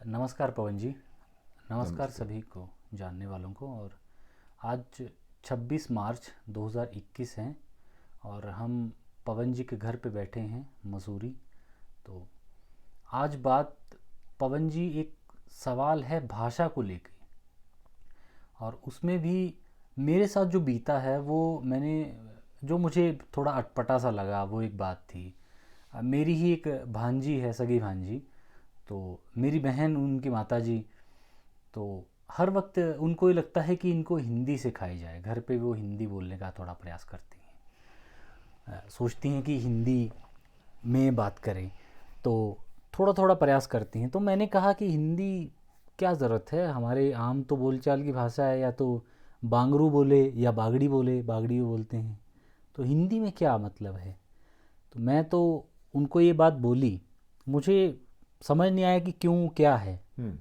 नमस्कार पवन जी। नमस्कार नमस्ते। सभी को, जानने वालों को। और आज 26 मार्च 2021 हैं और हम पवन जी के घर पे बैठे हैं मसूरी। तो आज बात, पवन जी, एक सवाल है भाषा को लेके। और उसमें भी मेरे साथ जो बीता है वो मैंने, जो मुझे थोड़ा अटपटा सा लगा, वो एक बात थी। मेरी ही एक भांजी है, सगी भांजी। तो मेरी बहन, उनकी माताजी, तो हर वक्त उनको ये लगता है कि इनको हिंदी सिखाई जाए। घर पे वो हिंदी बोलने का थोड़ा प्रयास करती हैं। सोचती हैं कि हिंदी में बात करें, तो थोड़ा थोड़ा प्रयास करती हैं। तो मैंने कहा कि हिंदी क्या ज़रूरत है, हमारे आम तो बोलचाल की भाषा है। या तो बांगरू बोले या बागड़ी बोले, बागड़ी बोलते हैं, तो हिंदी में क्या मतलब है। तो मैं तो उनको ये बात बोली, मुझे समझ नहीं आया कि क्यों, क्या है। हम्म।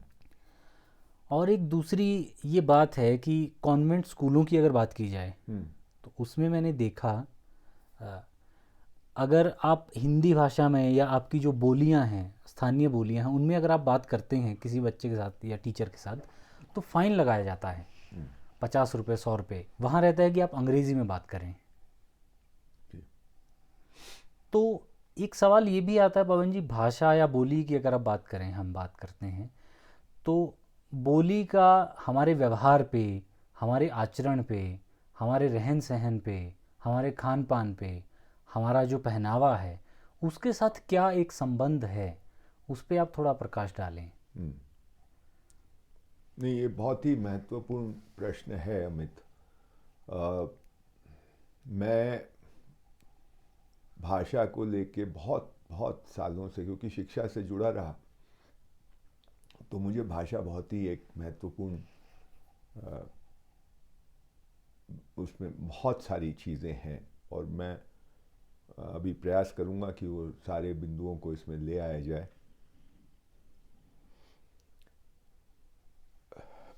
और एक दूसरी ये बात है कि कॉन्वेंट स्कूलों की अगर बात की जाए, हम्म। तो उसमें मैंने देखा, अ, अगर आप हिंदी भाषा में या आपकी जो बोलियां हैं, स्थानीय बोलियां हैं, उनमें अगर आप बात करते हैं किसी बच्चे के साथ या टीचर के साथ, तो फाइन लगाया जाता है। हम्म। 50 रुपये, 100 रुपये। वहाँ रहता है कि आप अंग्रेज़ी में बात करें। जी। तो एक सवाल ये भी आता है पवन जी, भाषा या बोली की अगर आप बात करें, हम बात करते हैं, तो बोली का हमारे व्यवहार पे, हमारे आचरण पे, हमारे रहन सहन पे, हमारे खान पान पे, हमारा जो पहनावा है, उसके साथ क्या एक संबंध है, उस पे आप थोड़ा प्रकाश डालें। हम्म। नहीं, ये बहुत ही महत्वपूर्ण प्रश्न है अमित। अ, मैं भाषा को लेके बहुत बहुत सालों से, क्योंकि शिक्षा से जुड़ा रहा, तो मुझे भाषा बहुत ही एक महत्वपूर्ण, अ, उसमें बहुत सारी चीज़ें हैं। और मैं अभी प्रयास करूँगा कि वो सारे बिंदुओं को इसमें ले आया जाए।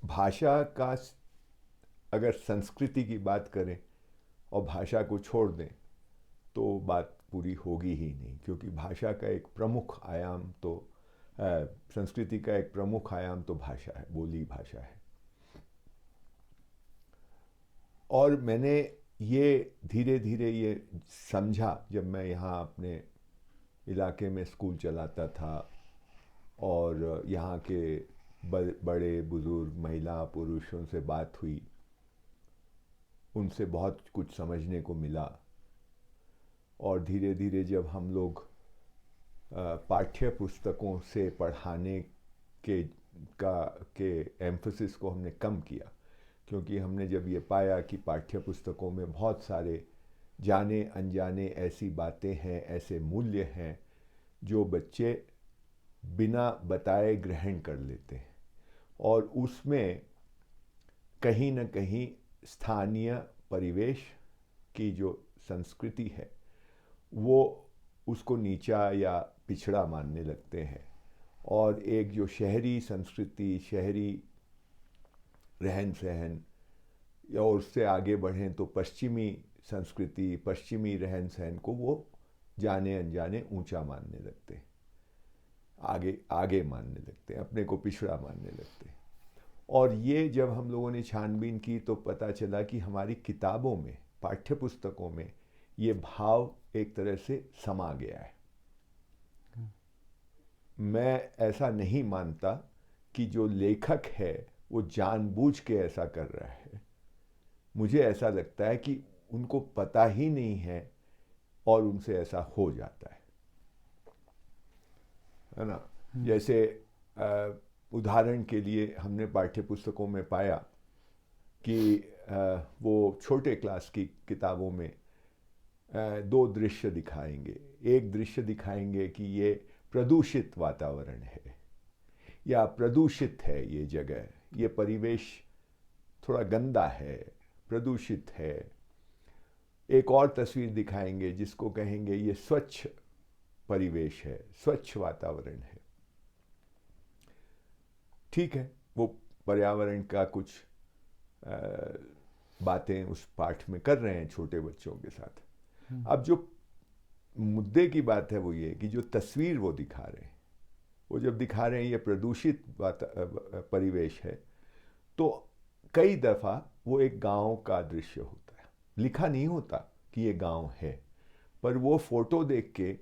भाषा का अगर संस्कृति की बात करें और भाषा को छोड़ दें तो बात पूरी होगी ही नहीं, क्योंकि भाषा का एक प्रमुख आयाम तो संस्कृति का एक प्रमुख आयाम तो भाषा है, बोली भाषा है। और मैंने ये धीरे धीरे ये समझा जब मैं यहाँ अपने इलाके में स्कूल चलाता था और यहाँ के बड़े बुजुर्ग महिला पुरुषों से बात हुई, उनसे बहुत कुछ समझने को मिला। और धीरे धीरे जब हम लोग पाठ्य पुस्तकों से पढ़ाने के का के एम्फसिस को हमने कम किया, क्योंकि हमने जब ये पाया कि पाठ्य पुस्तकों में बहुत सारे जाने अनजाने ऐसी बातें हैं, ऐसे मूल्य हैं जो बच्चे बिना बताए ग्रहण कर लेते हैं, और उसमें कहीं न कहीं स्थानीय परिवेश की जो संस्कृति है वो उसको नीचा या पिछड़ा मानने लगते हैं। और एक जो शहरी संस्कृति, शहरी रहन सहन, या उससे आगे बढ़ें तो पश्चिमी संस्कृति, पश्चिमी रहन सहन को वो जाने अनजाने ऊंचा मानने लगते हैं, आगे आगे मानने लगते हैं, अपने को पिछड़ा मानने लगते हैं। और ये जब हम लोगों ने छानबीन की तो पता चला कि हमारी किताबों में, पाठ्य पुस्तकों में ये भाव एक तरह से समा गया है। मैं ऐसा नहीं मानता कि जो लेखक है वो जानबूझ के ऐसा कर रहा है। मुझे ऐसा लगता है कि उनको पता ही नहीं है और उनसे ऐसा हो जाता है ना। जैसे उदाहरण के लिए हमने पाठ्य पुस्तकों में पाया कि वो छोटे क्लास की किताबों में दो दृश्य दिखाएंगे। एक दृश्य दिखाएंगे कि ये प्रदूषित वातावरण है या प्रदूषित है ये जगह, ये परिवेश थोड़ा गंदा है, प्रदूषित है। एक और तस्वीर दिखाएंगे जिसको कहेंगे ये स्वच्छ परिवेश है, स्वच्छ वातावरण है। ठीक है, वो पर्यावरण का कुछ बातें उस पाठ में कर रहे हैं छोटे बच्चों के साथ। अब जो मुद्दे की बात है वो ये कि जो तस्वीर वो दिखा रहे हैं वो जब दिखा रहे हैं ये प्रदूषित परिवेश है, तो कई दफ़ा वो एक गांव का दृश्य होता है, लिखा नहीं होता कि ये गांव है, पर वो फोटो देख के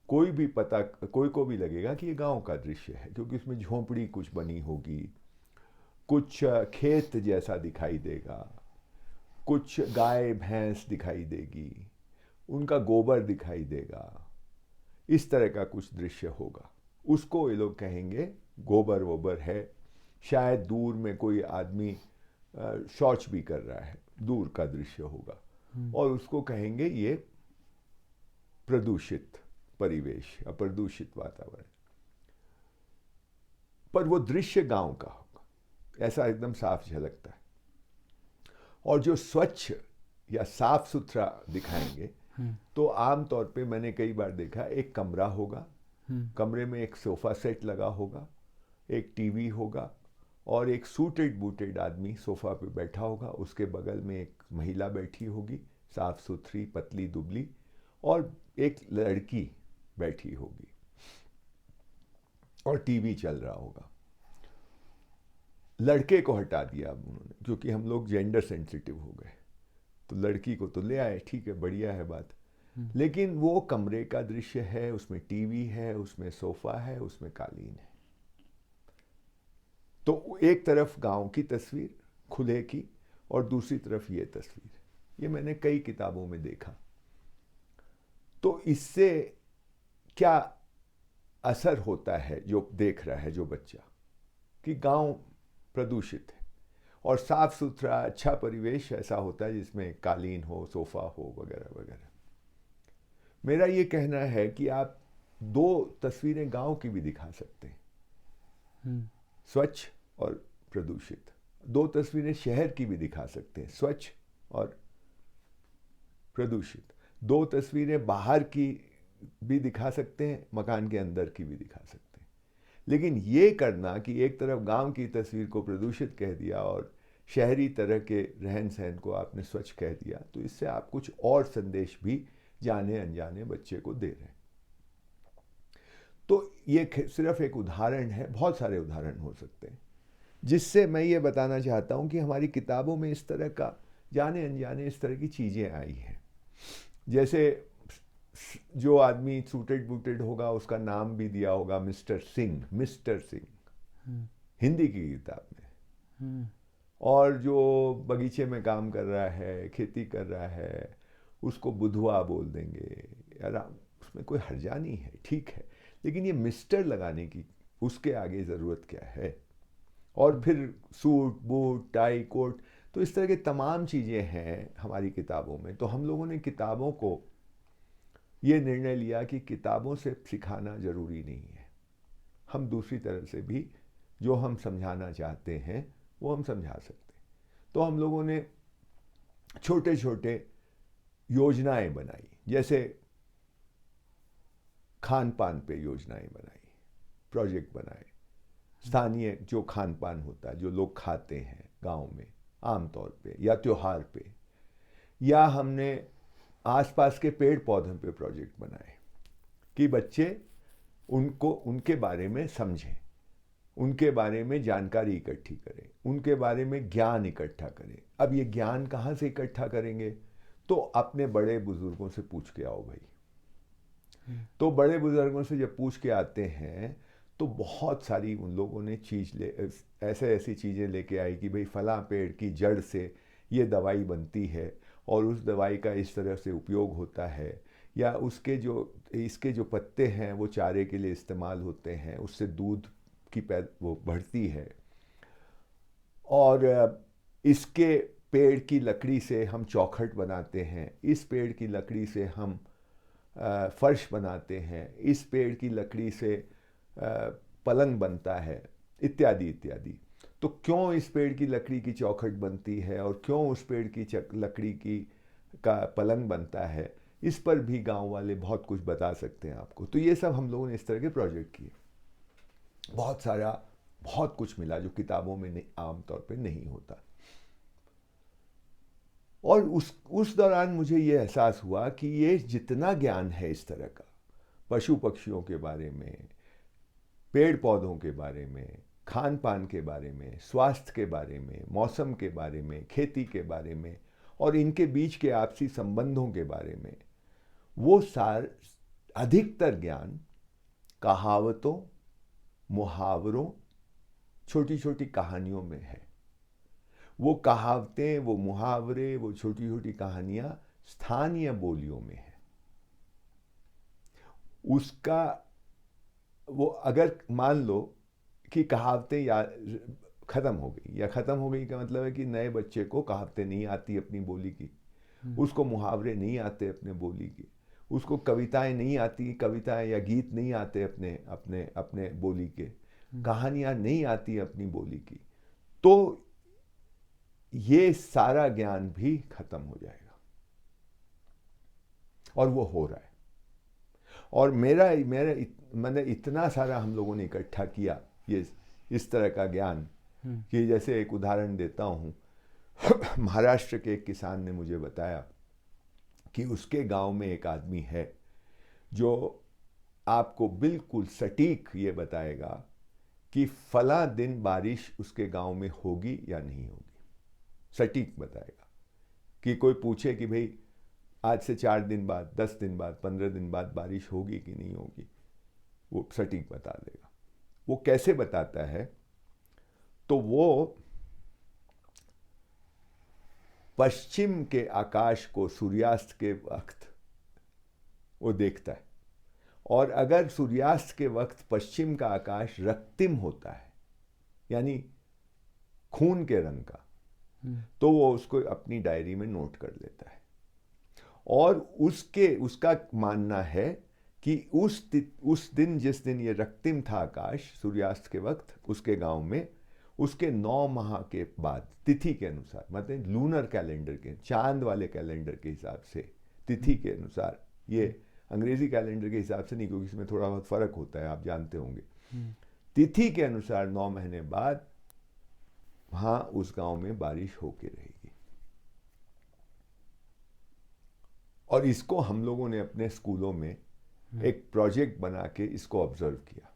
कोई को भी लगेगा कि ये गांव का दृश्य है, क्योंकि उसमें झोंपड़ी कुछ बनी होगी, कुछ खेत जैसा दिखाई देगा, कुछ गाय भैंस दिखाई देगी, उनका गोबर दिखाई देगा, इस तरह का कुछ दृश्य होगा। उसको ये लोग कहेंगे गोबर वोबर है। शायद दूर में कोई आदमी शौच भी कर रहा है, दूर का दृश्य होगा, और उसको कहेंगे ये प्रदूषित परिवेश या प्रदूषित वातावरण। पर वो दृश्य गांव का होगा, ऐसा एकदम साफ झलकता है। और जो स्वच्छ या साफ सुथरा दिखाएंगे, तो आम तौर पे मैंने कई बार देखा, एक कमरा होगा, कमरे में एक सोफा सेट लगा होगा, एक टीवी होगा, और एक सूटेड बूटेड आदमी सोफा पे बैठा होगा, उसके बगल में एक महिला बैठी होगी, साफ सुथरी पतली दुबली, और एक लड़की बैठी होगी, और टीवी चल रहा होगा। लड़के को हटा दिया अब उन्होंने, क्योंकि हम लोग जेंडर सेंसिटिव हो गए, तो लड़की को तो ले आए, ठीक है, बढ़िया है बात, लेकिन वो कमरे का दृश्य है, उसमें टीवी है, उसमें सोफा है, उसमें कालीन है। तो एक तरफ गांव की तस्वीर खुले की, और दूसरी तरफ ये तस्वीर, ये मैंने कई किताबों में देखा। तो इससे क्या असर होता है जो देख रहा है जो बच्चा, कि गांव प्रदूषित है, और साफ सुथरा अच्छा परिवेश ऐसा होता है जिसमें कालीन हो, सोफा हो, वगैरह वगैरह। मेरा ये कहना है कि आप दो तस्वीरें गांव की भी दिखा सकते हैं, स्वच्छ और प्रदूषित। दो तस्वीरें शहर की भी दिखा सकते हैं, स्वच्छ और प्रदूषित। दो तस्वीरें बाहर की भी दिखा सकते हैं, मकान के अंदर की भी दिखा सकते हैं। लेकिन ये करना कि एक तरफ गांव की तस्वीर को प्रदूषित कह दिया और शहरी तरह के रहन सहन को आपने स्वच्छ कह दिया, तो इससे आप कुछ और संदेश भी जाने अनजाने बच्चे को दे रहे हैं। तो ये सिर्फ एक उदाहरण है, बहुत सारे उदाहरण हो सकते हैं, जिससे मैं ये बताना चाहता हूँ कि हमारी किताबों में इस तरह का जाने अनजाने इस तरह की चीज़ें आई हैं। जैसे जो आदमी सूटेड बूटेड होगा, उसका नाम भी दिया होगा मिस्टर सिंह, मिस्टर सिंह, हिंदी की किताब में। और जो बगीचे में काम कर रहा है, खेती कर रहा है, उसको बुधवा बोल देंगे, यार उसमें कोई हर्जा नहीं है, ठीक है, लेकिन ये मिस्टर लगाने की उसके आगे ज़रूरत क्या है? और फिर सूट बूट टाई कोट, तो इस तरह के तमाम चीज़ें हैं हमारी किताबों में। तो हम लोगों ने किताबों को ये निर्णय लिया कि किताबों से सिखाना ज़रूरी नहीं है, हम दूसरी तरह से भी जो हम समझाना चाहते हैं वो हम समझा सकते हैं। तो हम लोगों ने छोटे छोटे योजनाएं बनाई, जैसे खान पान पे योजनाएं बनाई, प्रोजेक्ट बनाए, स्थानीय जो खान पान होता है, जो लोग खाते हैं गांव में आमतौर पे, या त्योहार पे, या हमने आसपास के पेड़ पौधों पे प्रोजेक्ट बनाए कि बच्चे उनको उनके बारे में समझें, उनके बारे में जानकारी इकट्ठी करें, उनके बारे में ज्ञान इकट्ठा करें। अब ये ज्ञान कहाँ से इकट्ठा करेंगे? तो अपने बड़े बुजुर्गों से पूछ के आओ भाई। तो बड़े बुजुर्गों से जब पूछ के आते हैं तो बहुत सारी उन लोगों ने ऐसी चीज़ें लेके आई कि भाई फला पेड़ की जड़ से ये दवाई बनती है और उस दवाई का इस तरह से उपयोग होता है, या इसके जो पत्ते हैं वो चारे के लिए इस्तेमाल होते हैं, उससे दूध की वो बढ़ती है, और इसके पेड़ की लकड़ी से हम चौखट बनाते हैं, इस पेड़ की लकड़ी से हम फर्श बनाते हैं, इस पेड़ की लकड़ी से पलंग बनता है, इत्यादि इत्यादि। तो क्यों इस पेड़ की लकड़ी की चौखट बनती है और क्यों उस पेड़ की लकड़ी का पलंग बनता है, इस पर भी गांव वाले बहुत कुछ बता सकते हैं आपको। तो ये सब हम लोगों ने इस तरह के प्रोजेक्ट किए, बहुत कुछ मिला जो किताबों में आमतौर पे नहीं होता। और उस दौरान मुझे ये एहसास हुआ कि ये जितना ज्ञान है इस तरह का, पशु पक्षियों के बारे में, पेड़ पौधों के बारे में, खान पान के बारे में, स्वास्थ्य के बारे में, मौसम के बारे में, खेती के बारे में और इनके बीच के आपसी संबंधों के बारे में, वो अधिकतर ज्ञान कहावतों, मुहावरों, छोटी छोटी कहानियों में है। वो कहावतें, वो मुहावरे, वो छोटी छोटी कहानियां स्थानीय बोलियों में है। उसका वो अगर मान लो कि कहावतें या ख़त्म हो गई, या ख़त्म हो गई का मतलब है कि नए बच्चे को कहावतें नहीं आती अपनी बोली की, उसको मुहावरे नहीं आते अपने बोली की, उसको कविताएं नहीं आती, कविताएं या गीत नहीं आते अपने अपने अपने बोली के, कहानियां नहीं आती अपनी बोली की, तो ये सारा ज्ञान भी खत्म हो जाएगा। और वो हो रहा है। और मैंने इतना सारा हम लोगों ने इकट्ठा किया ये इस तरह का ज्ञान कि जैसे एक उदाहरण देता हूँ। महाराष्ट्र के एक किसान ने मुझे बताया कि उसके गांव में एक आदमी है जो आपको बिल्कुल सटीक ये बताएगा कि फला दिन बारिश उसके गांव में होगी या नहीं होगी। सटीक बताएगा कि कोई पूछे कि भाई आज से 4 दिन बाद, 10 दिन बाद, 15 दिन बाद बारिश होगी कि नहीं होगी, वो सटीक बता देगा। वो कैसे बताता है? तो वो पश्चिम के आकाश को सूर्यास्त के वक्त वो देखता है, और अगर सूर्यास्त के वक्त पश्चिम का आकाश रक्तिम होता है, यानी खून के रंग का, तो वो उसको अपनी डायरी में नोट कर लेता है। और उसका मानना है कि उस दिन, जिस दिन ये रक्तिम था आकाश सूर्यास्त के वक्त उसके गांव में, उसके 9 माह के बाद तिथि के अनुसार, मतलब लूनर कैलेंडर के, चांद वाले कैलेंडर के हिसाब से, तिथि के अनुसार, ये अंग्रेजी कैलेंडर के हिसाब से नहीं, क्योंकि इसमें थोड़ा बहुत फर्क होता है, आप जानते होंगे। तिथि के अनुसार 9 महीने बाद वहां उस गांव में बारिश होके रहेगी। और इसको हम लोगों ने अपने स्कूलों में एक प्रोजेक्ट बना के इसको ऑब्जर्व किया,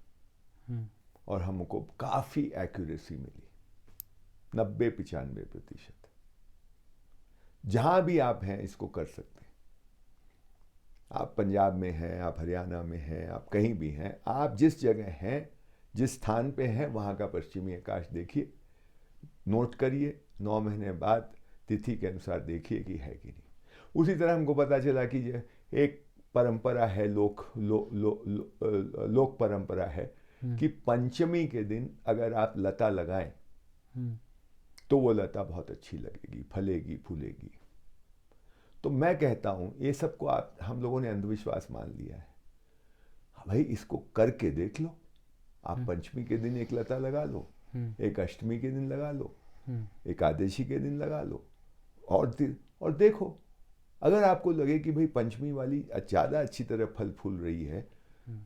और हमको काफी एक्यूरेसी मिली, 90-95%। जहां भी आप हैं इसको कर सकते हैं। आप पंजाब में हैं, आप हरियाणा में हैं, आप कहीं भी हैं, आप जिस जगह हैं, जिस स्थान पे हैं, वहां का पश्चिमी आकाश देखिए, नोट करिए, 9 महीने बाद तिथि के अनुसार देखिए कि है कि नहीं। उसी तरह हमको पता चला कि एक परंपरा है, लोक परंपरा है कि पंचमी के दिन अगर आप लता लगाएं तो वो लता बहुत अच्छी लगेगी, फलेगी, फूलेगी। तो मैं कहता हूं ये सबको हम लोगों ने अंधविश्वास मान लिया है। भाई इसको करके देख लो। आप पंचमी के दिन एक लता लगा लो, एक अष्टमी के दिन लगा लो, एकादशी के दिन लगा लो, और देखो, अगर आपको लगे कि भाई पंचमी वाली ज़्यादा अच्छी तरह फल फूल रही है,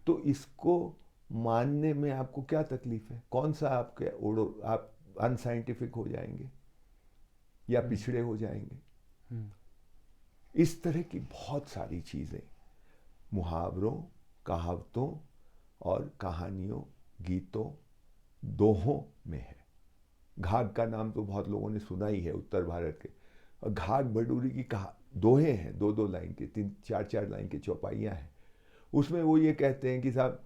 तो इसको मानने में आपको क्या तकलीफ है? कौन सा आप अनसाइंटिफिक हो जाएंगे या पिछड़े हो जाएंगे? इस तरह की बहुत सारी चीज़ें मुहावरों, कहावतों और कहानियों, गीतों, दोहों में है। घाघ का नाम तो बहुत लोगों ने सुना ही है, उत्तर भारत के। और घाघ भडूरी की दोहे हैं, 2-2 लाइन के, 3-4 लाइन के चौपाइयाँ हैं। उसमें वो ये कहते हैं कि साहब,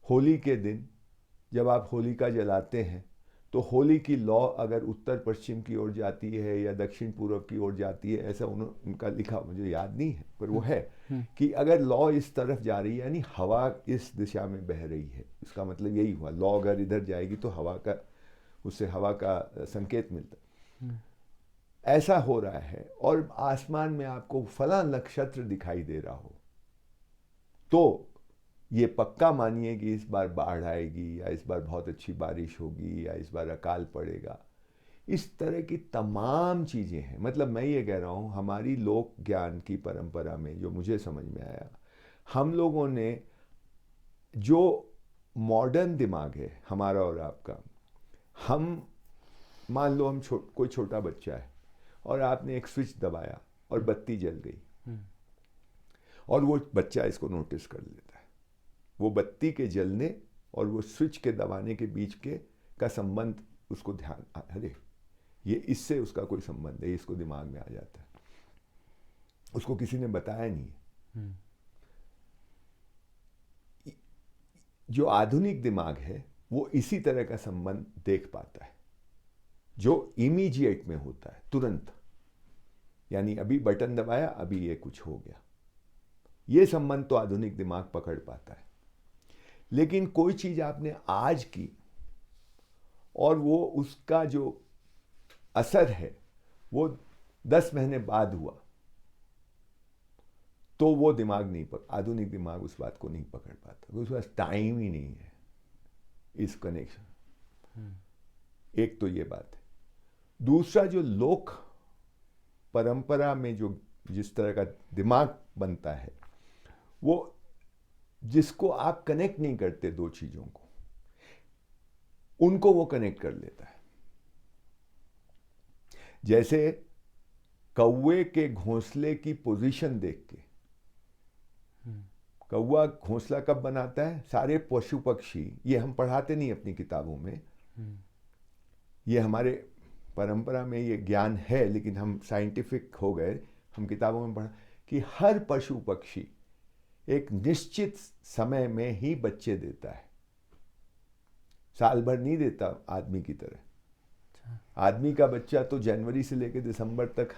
होली के दिन जब आप होलिका जलाते हैं, तो होली की लौ अगर उत्तर पश्चिम की ओर जाती है या दक्षिण पूर्व की ओर जाती है, ऐसा उनका लिखा मुझे याद नहीं है, पर वो है कि अगर लौ इस तरफ जा रही है, यानी हवा इस दिशा में बह रही है, इसका मतलब यही हुआ, लौ अगर इधर जाएगी तो उससे हवा का संकेत मिलता है। ऐसा हो रहा है, और आसमान में आपको फला नक्षत्र दिखाई दे रहा हो, तो ये पक्का मानिए कि इस बार बाढ़ आएगी, या इस बार बहुत अच्छी बारिश होगी, या इस बार अकाल पड़ेगा। इस तरह की तमाम चीज़ें हैं। मतलब मैं ये कह रहा हूँ, हमारी लोक ज्ञान की परंपरा में जो मुझे समझ में आया, हम लोगों ने जो मॉडर्न दिमाग है हमारा और आपका, हम मान लो हम कोई छोटा बच्चा है और आपने एक स्विच दबाया और बत्ती जल गई, और वो बच्चा इसको नोटिस कर लेता है। वो बत्ती के जलने और वो स्विच के दबाने के बीच के का संबंध उसको ध्यान, अरे ये इससे उसका कोई संबंध है, इसको दिमाग में आ जाता है, उसको किसी ने बताया नहीं। जो आधुनिक दिमाग है वो इसी तरह का संबंध देख पाता है जो इमीडिएट में होता है, तुरंत, यानी अभी बटन दबाया, अभी ये कुछ हो गया, ये संबंध तो आधुनिक दिमाग पकड़ पाता है। लेकिन कोई चीज आपने आज की और वो उसका जो असर है वो 10 महीने बाद हुआ, तो वो दिमाग नहीं आधुनिक दिमाग उस बात को नहीं पकड़ पाता, क्योंकि उसके पास टाइम ही नहीं है इस कनेक्शन। एक तो ये बात है। दूसरा, जो लोक परंपरा में जो जिस तरह का दिमाग बनता है, वो जिसको आप कनेक्ट नहीं करते दो चीजों को, उनको वो कनेक्ट कर लेता है। जैसे कौवे के घोंसले की पोजीशन देख के, कौवा घोंसला कब बनाता है, सारे पशु पक्षी, ये हम पढ़ाते नहीं अपनी किताबों में, ये हमारे परंपरा में ये ज्ञान है, लेकिन हम साइंटिफिक हो गए, हम किताबों में पढ़ा कि हर पशु पक्षी एक निश्चित समय में ही बच्चे देता है, साल भर नहीं देता आदमी की तरह। आदमी का बच्चा तो जनवरी से लेकर दिसंबर तक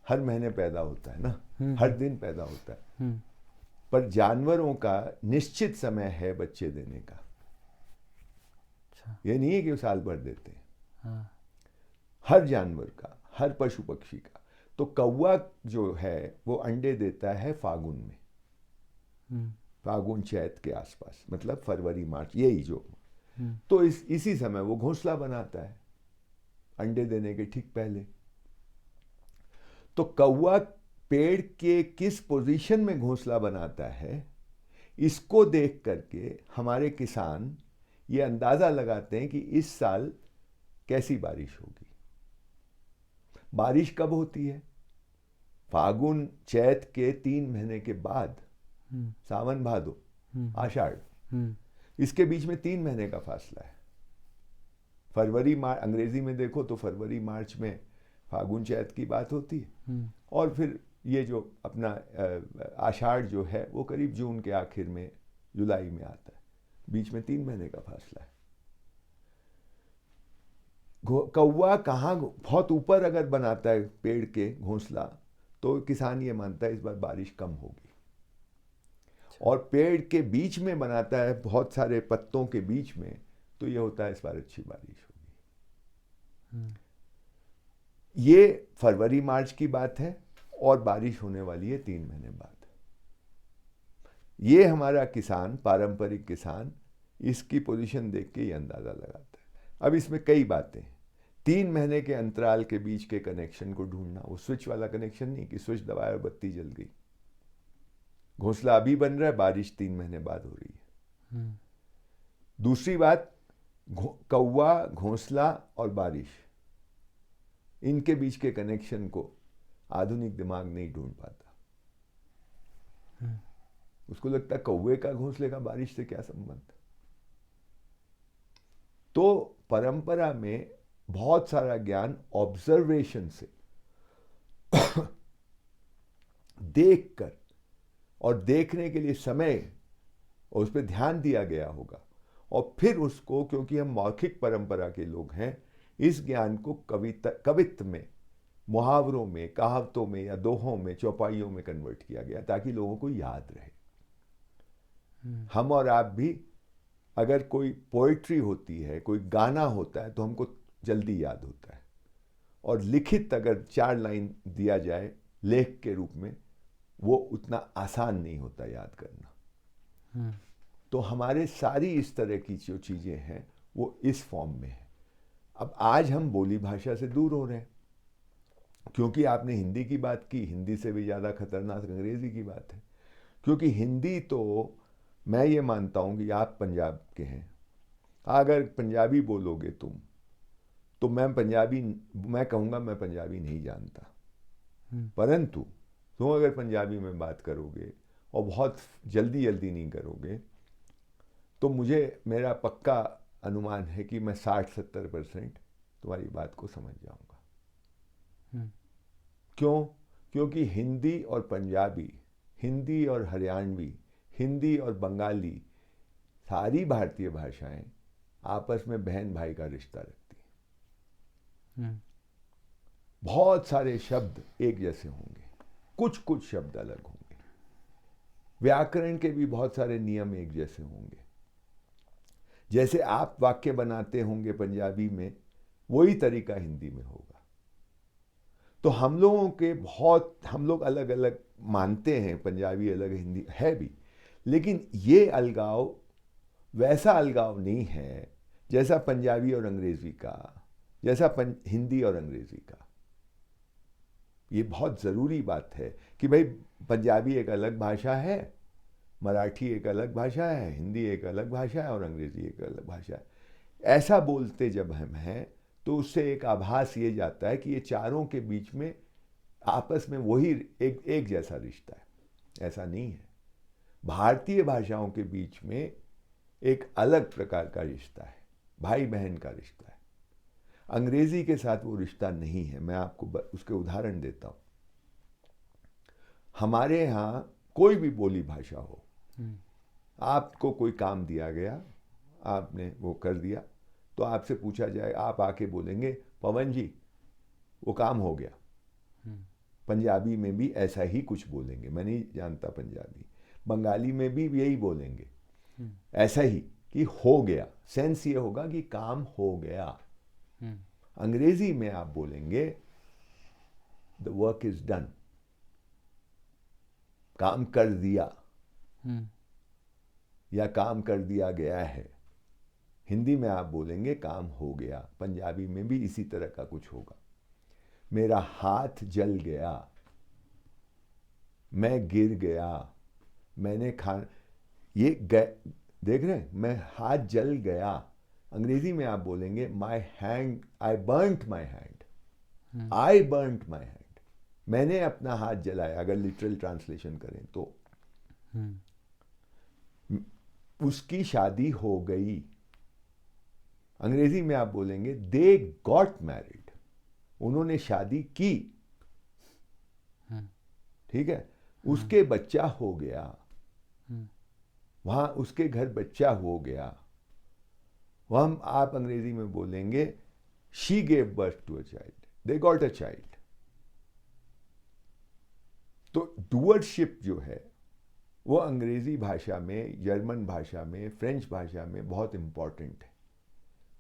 हर महीने पैदा होता है ना, हर दिन पैदा होता है। पर जानवरों का निश्चित समय है बच्चे देने का। ये नहीं है कि वो साल भर देते हैं। हर जानवर का, हर पशु पक्षी का। तो कौवा जो है वो अंडे देता है फागुन में, फागुन चैत के आसपास, मतलब फरवरी मार्च, यही जो। तो इसी समय वो घोंसला बनाता है अंडे देने के ठीक पहले। तो कौवा पेड़ के किस पोजीशन में घोंसला बनाता है, इसको देख करके हमारे किसान ये अंदाजा लगाते हैं कि इस साल कैसी बारिश होगी। बारिश कब होती है? फागुन चैत के 3 महीने के बाद, सावन भादो आषाढ़, इसके बीच में 3 महीने का फासला है। फरवरी मार्च, अंग्रेजी में देखो तो फरवरी मार्च में फागुन चैत की बात होती है, और फिर ये जो अपना आषाढ़ जो है वो करीब जून के आखिर में, जुलाई में आता है। बीच में 3 महीने का फासला है। कौवा कहाँ, बहुत ऊपर अगर बनाता है पेड़ के घोंसला, तो किसान ये मानता है इस बार बारिश कम होगी। और पेड़ के बीच में बनाता है, बहुत सारे पत्तों के बीच में, तो ये होता है इस बार अच्छी बारिश होगी। ये फरवरी मार्च की बात है, और बारिश होने वाली है 3 महीने बाद। ये हमारा किसान, पारंपरिक किसान, इसकी पोजीशन देख के ये अंदाजा लगाता है। अब इसमें कई बातें हैं। 3 महीने के अंतराल के बीच के कनेक्शन को ढूंढना, वो स्विच वाला कनेक्शन नहीं कि स्विच दबाया और बत्ती जल गई। घोंसला अभी बन रहा है, बारिश 3 महीने बाद हो रही है। दूसरी बात, कौवा, घोंसला और बारिश, इनके बीच के कनेक्शन को आधुनिक दिमाग नहीं ढूंढ पाता। उसको लगता है कौवे का घोंसले का बारिश से क्या संबंध। तो परंपरा में बहुत सारा ज्ञान ऑब्जर्वेशन से देखकर, और देखने के लिए समय और उस पर ध्यान दिया गया होगा, और फिर उसको, क्योंकि हम मौखिक परंपरा के लोग हैं, इस ज्ञान को कवित्व में, मुहावरों में, कहावतों में या दोहों में, चौपाइयों में कन्वर्ट किया गया ताकि लोगों को याद रहे। हम और आप भी, अगर कोई पोइट्री होती है, कोई गाना होता है, तो हमको जल्दी याद होता है, और लिखित अगर 4 लाइन दिया जाए लेख के रूप में, वो उतना आसान नहीं होता याद करना। तो हमारे सारी इस तरह की जो चीज़ें हैं वो इस फॉर्म में है। अब आज हम बोली भाषा से दूर हो रहे हैं, क्योंकि आपने हिंदी की बात की, हिंदी से भी ज़्यादा खतरनाक अंग्रेज़ी की बात है। क्योंकि हिंदी तो, मैं ये मानता हूँ कि आप पंजाब के हैं, अगर पंजाबी बोलोगे तुम, तो मैं कहूँगा मैं पंजाबी नहीं जानता। परंतु तुम अगर पंजाबी में बात करोगे और बहुत जल्दी नहीं करोगे, तो मुझे मेरा पक्का अनुमान है कि मैं 60-70% तुम्हारी बात को समझ जाऊंगा। हम्म, क्यों? क्योंकि हिंदी और पंजाबी, हिंदी और हरियाणवी, हिंदी और बंगाली, सारी भारतीय भाषाएं आपस में बहन भाई का रिश्ता रखती हैं। हम्म, बहुत सारे शब्द एक जैसे होंगे, कुछ कुछ शब्द अलग होंगे, व्याकरण के भी बहुत सारे नियम एक जैसे होंगे। जैसे आप वाक्य बनाते होंगे पंजाबी में, वही तरीका हिंदी में होगा। तो हम लोग अलग अलग मानते हैं, पंजाबी अलग हिंदी है भी, लेकिन ये अलगाव वैसा अलगाव नहीं है जैसा पंजाबी और अंग्रेजी का, जैसा हिंदी और अंग्रेजी का। ये बहुत ज़रूरी बात है कि भाई पंजाबी एक अलग भाषा है, मराठी एक अलग भाषा है, हिंदी एक अलग भाषा है और अंग्रेजी एक अलग भाषा है। ऐसा बोलते जब हम हैं तो उससे एक आभास ये जाता है कि ये चारों के बीच में आपस में वही एक जैसा रिश्ता है। ऐसा नहीं है। भारतीय भाषाओं के बीच में एक अलग प्रकार का रिश्ता है, भाई बहन का रिश्ता है। अंग्रेजी के साथ वो रिश्ता नहीं है। मैं आपको उसके उदाहरण देता हूँ। हमारे यहाँ कोई भी बोली भाषा हो, आपको कोई काम दिया गया, आपने वो कर दिया, तो आपसे पूछा जाए, आप आके बोलेंगे पवन जी वो काम हो गया। पंजाबी में भी ऐसा ही कुछ बोलेंगे, मैं नहीं जानता पंजाबी, बंगाली में भी यही बोलेंगे ऐसा ही कि हो गया। सेंस ये होगा कि काम हो गया। अंग्रेजी में आप बोलेंगे द वर्क इज डन, काम कर दिया या काम कर दिया गया है। हिंदी में आप बोलेंगे काम हो गया। पंजाबी में भी इसी तरह का कुछ होगा। मेरा हाथ जल गया, मैं गिर गया, मैंने ये देख रहे हैं, मैं हाथ जल गया। अंग्रेजी में आप बोलेंगे my hand, I burnt my hand, I burnt my hand, मैंने अपना हाथ जलाया। अगर लिटरल ट्रांसलेशन करें तो उसकी शादी हो गई। अंग्रेजी में आप बोलेंगे दे गॉट मैरिड, उन्होंने शादी की। ठीक है, उसके बच्चा हो गया, वहां उसके घर बच्चा हो गया। वह आप अंग्रेजी में बोलेंगे she gave birth to a child, they got a child. तो डूअरशिप जो है वो अंग्रेजी भाषा में, जर्मन भाषा में, फ्रेंच भाषा में बहुत इंपॉर्टेंट है।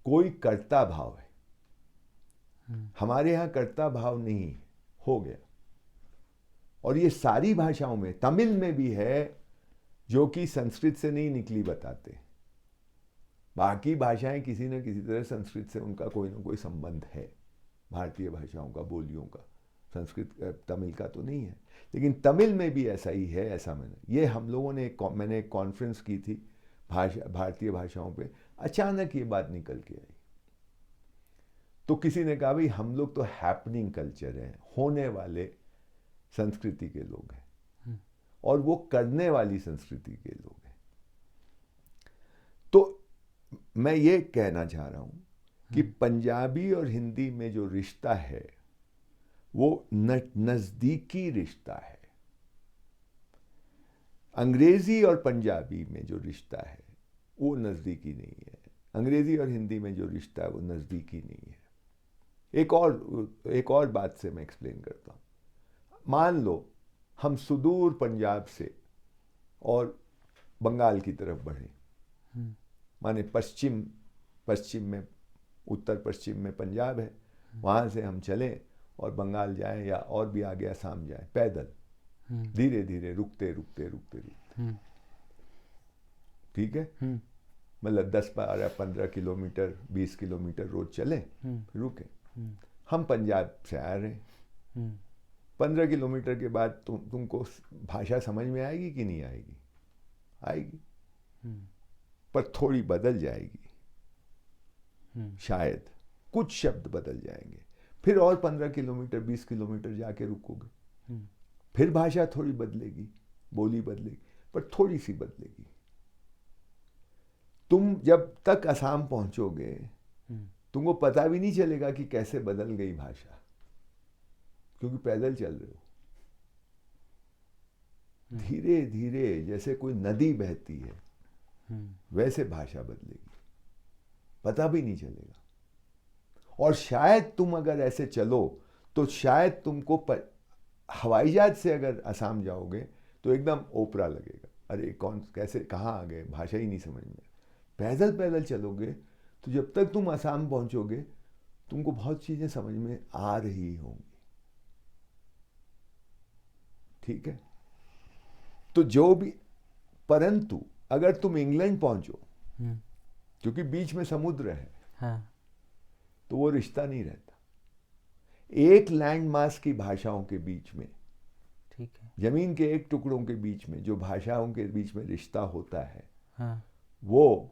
कोई कर्ता भाव है, हमारे यहां कर्ता भाव नहीं है, हो गया। और ये सारी भाषाओं में, तमिल में भी है जो कि संस्कृत से नहीं निकली बताते। बाकी भाषाएं किसी न किसी तरह संस्कृत से उनका कोई ना कोई संबंध है, भारतीय भाषाओं का, बोलियों का। संस्कृत तमिल का तो नहीं है, लेकिन तमिल में भी ऐसा ही है। ऐसा ये हम लोगों ने मैंने एक कॉन्फ्रेंस की थी भारतीय भाषाओं पे, अचानक ये बात निकल के आई। तो किसी ने कहा भाई हम लोग तो हैपनिंग कल्चर है, होने वाले संस्कृति के लोग हैं और वो करने वाली संस्कृति के लोग हैं। तो मैं ये कहना चाह रहा हूं कि पंजाबी और हिंदी में जो रिश्ता है वो नजदीकी रिश्ता है। अंग्रेजी और पंजाबी में जो रिश्ता है वो नजदीकी नहीं है। अंग्रेजी और हिंदी में जो रिश्ता है वो नजदीकी नहीं है। एक और बात से मैं एक्सप्लेन करता हूं। मान लो हम सुदूर पंजाब से और बंगाल की तरफ बढ़े, माने पश्चिम में, उत्तर पश्चिम में पंजाब है, वहां से हम चलें और बंगाल जाएं या और भी आगे असम जाएं, पैदल धीरे धीरे रुकते रुकते रुकते रुकते, ठीक है, मतलब 10, 12, 15 किलोमीटर, 20 किलोमीटर रोज चले, रुके। हम पंजाब से आ रहे हैं, 15 किलोमीटर के बाद तुमको भाषा समझ में आएगी कि नहीं आएगी? आएगी, पर थोड़ी बदल जाएगी, शायद कुछ शब्द बदल जाएंगे। फिर और 15 किलोमीटर, 20 किलोमीटर जाके रुकोगे, फिर भाषा थोड़ी बदलेगी, बोली बदलेगी, पर थोड़ी सी बदलेगी। तुम जब तक असम पहुंचोगे हम्म, तुमको पता भी नहीं चलेगा कि कैसे बदल गई भाषा, क्योंकि पैदल चल रहे हो। हम्म, धीरे धीरे जैसे कोई नदी बहती है वैसे भाषा बदलेगी, पता भी नहीं चलेगा। और शायद तुम अगर ऐसे चलो तो शायद तुमको हवाई जहाज से अगर असम जाओगे तो एकदम ओपरा लगेगा, अरे कौन कैसे कहाँ आ गए, भाषा ही नहीं समझ में। पैदल पैदल चलोगे तो जब तक तुम असम पहुंचोगे तुमको बहुत चीजें समझ में आ रही होंगी। ठीक है, तो जो भी, परंतु अगर तुम इंग्लैंड पहुंचो हम्म, क्योंकि बीच में समुद्र है हाँ, तो वो रिश्ता नहीं रहता। एक लैंड मास की भाषाओं के बीच में, ठीक है, जमीन के एक टुकड़ों के बीच में जो भाषाओं के बीच में रिश्ता होता है हाँ, वो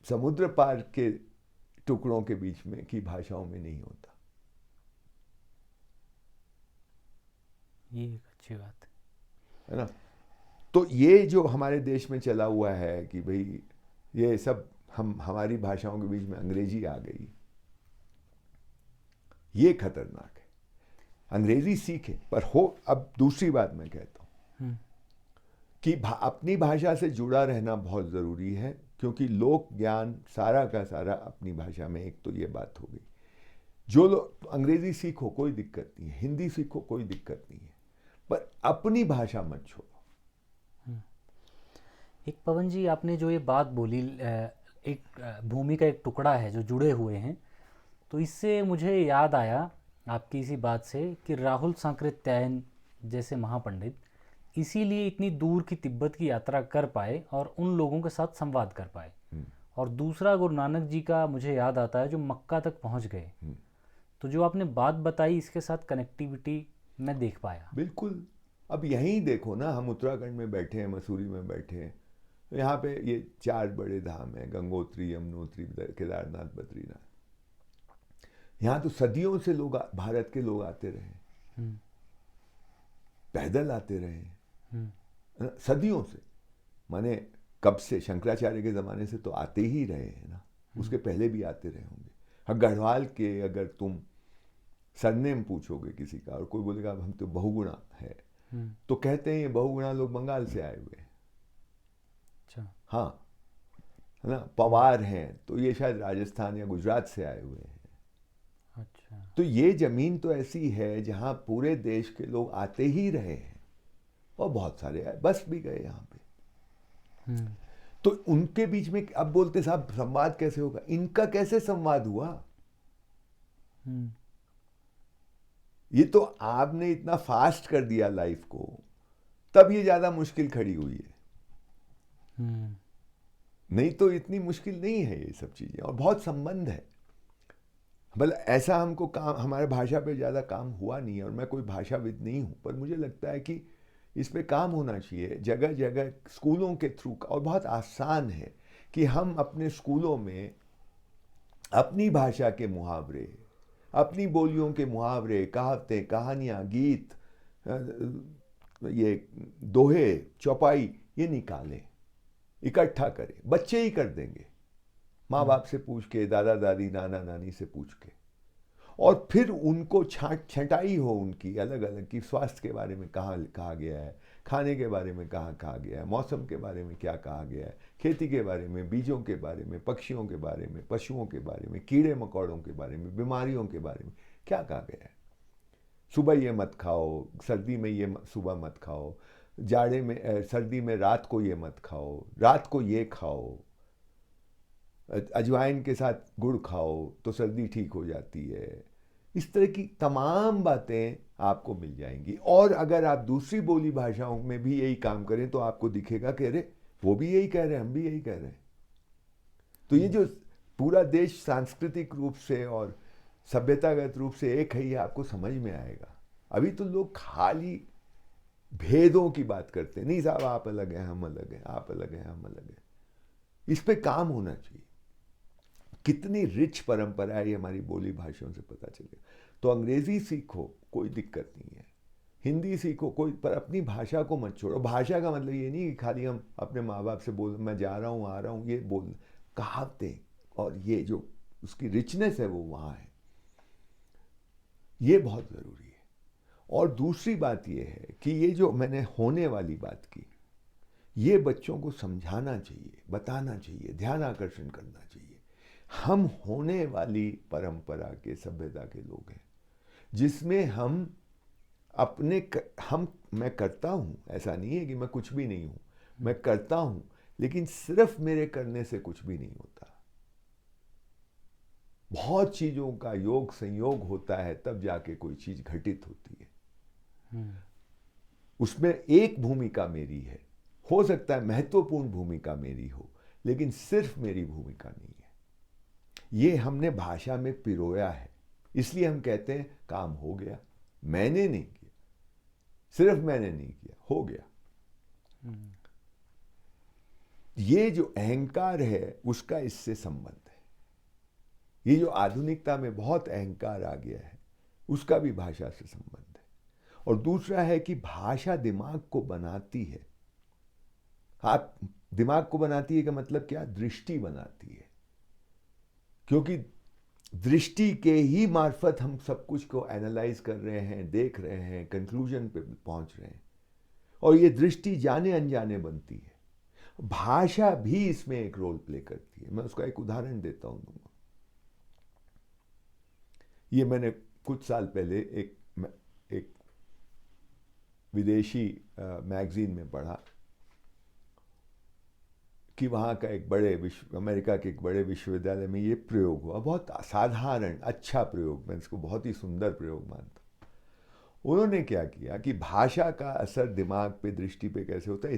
समुद्र पार के टुकड़ों के बीच में की भाषाओं में नहीं होता। ये एक अच्छी बात है ना? तो ये जो हमारे देश में चला हुआ है कि भाई ये सब हमारी भाषाओं के बीच में अंग्रेजी आ गई, ये खतरनाक है। अंग्रेजी सीखे पर हो। अब दूसरी बात मैं कहता हूं है। कि अपनी भाषा से जुड़ा रहना बहुत ज़रूरी है, क्योंकि लोक ज्ञान सारा का सारा अपनी भाषा में। एक तो ये बात हो गई, जो लोग अंग्रेजी सीखो कोई दिक्कत नहीं है, हिंदी सीखो कोई दिक्कत नहीं है, पर अपनी भाषा मत छोड़ो। एक पवन जी, आपने जो ये बात बोली, एक भूमि का एक टुकड़ा है जो जुड़े हुए हैं, तो इससे मुझे याद आया आपकी इसी बात से कि राहुल सांकृत्यायन जैसे महापंडित इसीलिए इतनी दूर की तिब्बत की यात्रा कर पाए और उन लोगों के साथ संवाद कर पाए। और दूसरा, गुरु नानक जी का मुझे याद आता है जो मक्का तक पहुंच गए। तो जो आपने बात बताई, इसके साथ कनेक्टिविटी मैं देख पाया। बिल्कुल। अब यहीं देखो ना, हम उत्तराखंड में बैठे हैं, मसूरी में बैठे हैं, तो यहाँ पे ये 4 बड़े धाम हैं, गंगोत्री, यमुनोत्री, केदारनाथ, बद्रीनाथ। यहाँ तो सदियों से लोग, भारत के लोग आते रहे, पैदल आते रहे, सदियों से। माने कब से, शंकराचार्य के ज़माने से तो आते ही रहे हैं ना, उसके पहले भी आते रहे होंगे। हाँ, गढ़वाल के अगर तुम सरनेम पूछोगे किसी का और कोई बोलेगा हम तो बहुगुणा है, तो कहते हैं ये बहुगुणा लोग बंगाल से आए हुए हैं। अच्छा। हाँ, है ना। पवार हैं तो ये शायद राजस्थान या गुजरात से आए हुए हैं। अच्छा। तो ये ज़मीन तो ऐसी है जहाँ पूरे देश के लोग आते ही रहे हैं, और बहुत सारे आए, बस भी गए यहाँ पे। तो उनके बीच में अब बोलते साहब संवाद कैसे होगा, इनका कैसे संवाद हुआ? ये तो आपने इतना फास्ट कर दिया लाइफ को, तब ये ज्यादा मुश्किल खड़ी हुई है। नहीं तो इतनी मुश्किल नहीं है ये सब चीजें, और बहुत संबंध है। भले ऐसा हमको काम, हमारे भाषा पे ज़्यादा काम हुआ नहीं है, और मैं कोई भाषाविद नहीं हूँ, पर मुझे लगता है कि इस पे काम होना चाहिए जगह जगह स्कूलों के थ्रू। और बहुत आसान है कि हम अपने स्कूलों में अपनी भाषा के मुहावरे, अपनी बोलियों के मुहावरे, कहावतें, कहानियाँ, गीत, ये दोहे, चौपाई, ये निकालें, इकट्ठा करें। बच्चे ही कर देंगे, माँ बाप से पूछ के, दादा दादी, नाना नानी से पूछ के, और फिर उनको छटाई हो उनकी अलग अलग की, स्वास्थ्य के बारे में कहाँ कहा गया है, खाने के बारे में कहाँ कहा गया है, मौसम के बारे में क्या कहा गया है, खेती के बारे में, बीजों के बारे में, पक्षियों के बारे में, पशुओं के बारे में, कीड़े मकोड़ों के बारे में, बीमारियों के बारे में क्या कहा गया है। सुबह ये मत खाओ, सर्दी में ये सुबह मत खाओ, जाड़े में, सर्दी में रात को ये मत खाओ, रात को ये खाओ, अजवाइन के साथ गुड़ खाओ तो सर्दी ठीक हो जाती है। इस तरह की तमाम बातें आपको मिल जाएंगी। और अगर आप दूसरी बोली भाषाओं में भी यही काम करें तो आपको दिखेगा कि अरे वो भी यही कह रहे हैं, हम भी यही कह रहे हैं। तो ये जो पूरा देश सांस्कृतिक रूप से और सभ्यतागत रूप से एक है, ये आपको समझ में आएगा। अभी तो लोग खाली भेदों की बात करते हैं, नहीं साहब आप अलग हैं हम अलग हैं, आप अलग हैं हम अलग हैं। इस पे काम होना चाहिए। कितनी रिच परंपरा है ये हमारी बोली भाषाओं से पता चलेगा। तो अंग्रेजी सीखो, कोई दिक्कत नहीं है, हिंदी सीखो कोई, पर अपनी भाषा को मत छोड़ो। भाषा का मतलब ये नहीं कि खाली हम अपने माँ बाप से बोल मैं जा रहा हूँ आ रहा हूँ, ये बोल कहावतें और ये जो उसकी रिचनेस है वो वहाँ है, ये बहुत ज़रूरी है। और दूसरी बात ये है कि ये जो मैंने होने वाली बात की, ये बच्चों को समझाना चाहिए, बताना चाहिए, ध्यान आकर्षण करना चाहिए। हम होने वाली परंपरा के, सभ्यता के लोग हैं, जिसमें हम मैं करता हूँ, ऐसा नहीं है कि मैं कुछ भी नहीं हूँ, मैं करता हूँ, लेकिन सिर्फ मेरे करने से कुछ भी नहीं होता। बहुत चीज़ों का योग संयोग होता है, तब जाके कोई चीज़ घटित होती है। उसमें एक भूमिका मेरी है, हो सकता है महत्वपूर्ण भूमिका मेरी हो, लेकिन सिर्फ मेरी भूमिका नहीं है। ये हमने भाषा में पिरोया है, इसलिए हम कहते हैं काम हो गया। मैंने नहीं किया, सिर्फ मैंने नहीं किया, हो गया। ये जो अहंकार है उसका इससे संबंध है। ये जो आधुनिकता में बहुत अहंकार आ गया है, उसका भी भाषा से संबंध है। और दूसरा है कि भाषा दिमाग को बनाती है। आप दिमाग को बनाती है का मतलब क्या? दृष्टि बनाती है, क्योंकि दृष्टि के ही मार्फत हम सब कुछ को एनालाइज कर रहे हैं, देख रहे हैं, कंक्लूजन पे पहुंच रहे हैं, और ये दृष्टि जाने अनजाने बनती है। भाषा भी इसमें एक रोल प्ले करती है। मैं उसका एक उदाहरण देता हूं तुमको। ये मैंने कुछ साल पहले एक विदेशी मैगजीन में पढ़ा कि वहाँ का एक अमेरिका के एक बड़े विश्वविद्यालय में ये प्रयोग हुआ। बहुत असाधारण अच्छा प्रयोग, मैं इसको बहुत ही सुंदर प्रयोग मानता हूँ। उन्होंने क्या किया कि भाषा का असर दिमाग पे, दृष्टि पे कैसे होता है,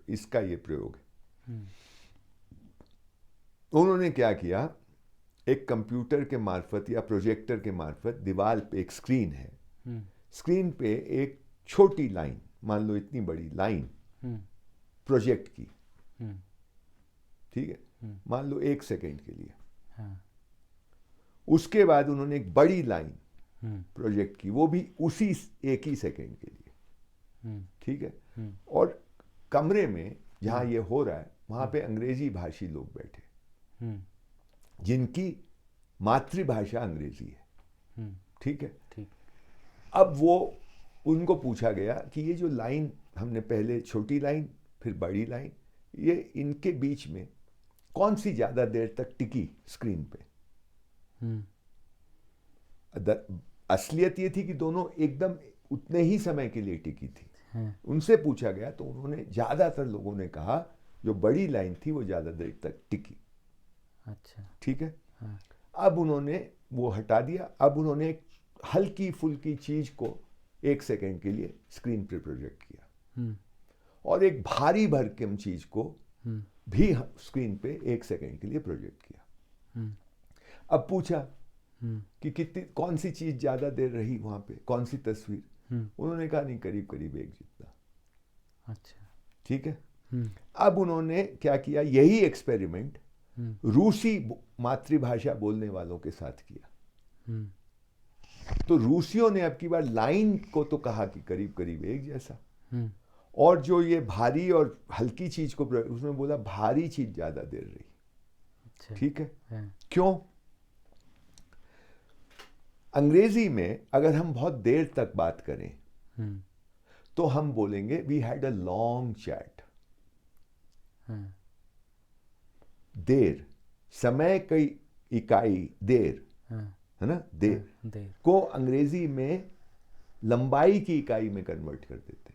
इसका ये प्रयोग है। उन्होंने क्या किया, एक कंप्यूटर के मार्फत या प्रोजेक्टर के मार्फत दीवार पे एक स्क्रीन है, स्क्रीन पे एक छोटी लाइन, मान लो इतनी बड़ी लाइन प्रोजेक्ट की, ठीक है, मान लो 1 सेकेंड के लिए। उसके बाद उन्होंने एक बड़ी लाइन प्रोजेक्ट की, वो भी उसी 1 ही सेकेंड के लिए, ठीक है। और कमरे में जहां ये हो रहा है वहां पे अंग्रेजी भाषी लोग बैठे, जिनकी मातृभाषा अंग्रेजी है, ठीक है। अब वो उनको पूछा गया कि ये जो लाइन हमने पहले छोटी लाइन फिर बड़ी लाइन, ये इनके बीच में कौन सी ज्यादा देर तक टिकी स्क्रीन पे? असलियत ये थी कि दोनों एकदम उतने ही समय के लिए टिकी थी। उनसे पूछा गया तो उन्होंने, ज्यादातर लोगों ने कहा जो बड़ी लाइन थी वो ज्यादा देर तक टिकी। अच्छा, ठीक है। अब उन्होंने वो हटा दिया, अब उन्होंने एक हल्की फुल्की चीज को 1 सेकेंड के लिए स्क्रीन पर प्रोजेक्ट किया, और एक भारी भरकम चीज को भी स्क्रीन पे 1 सेकेंड के लिए प्रोजेक्ट किया। अब पूछा कि कौन सी चीज ज्यादा देर रही वहां पे, कौन सी तस्वीर? उन्होंने कहा नहीं, करीब करीब एक जितना। अच्छा, ठीक है। अब उन्होंने क्या किया, यही एक्सपेरिमेंट रूसी मातृभाषा बोलने वालों के साथ किया। तो रूसियों ने अब की बार लाइन को तो कहा कि करीब करीब एक जैसा, और जो ये भारी और हल्की चीज को उसमें बोला भारी चीज ज्यादा देर रही। अच्छा, ठीक है। क्यों? अंग्रेजी में अगर हम बहुत देर तक बात करें तो हम बोलेंगे we had a long chat. देर, समय की इकाई देर है ना, देर को अंग्रेजी में लंबाई की इकाई में कन्वर्ट कर देते।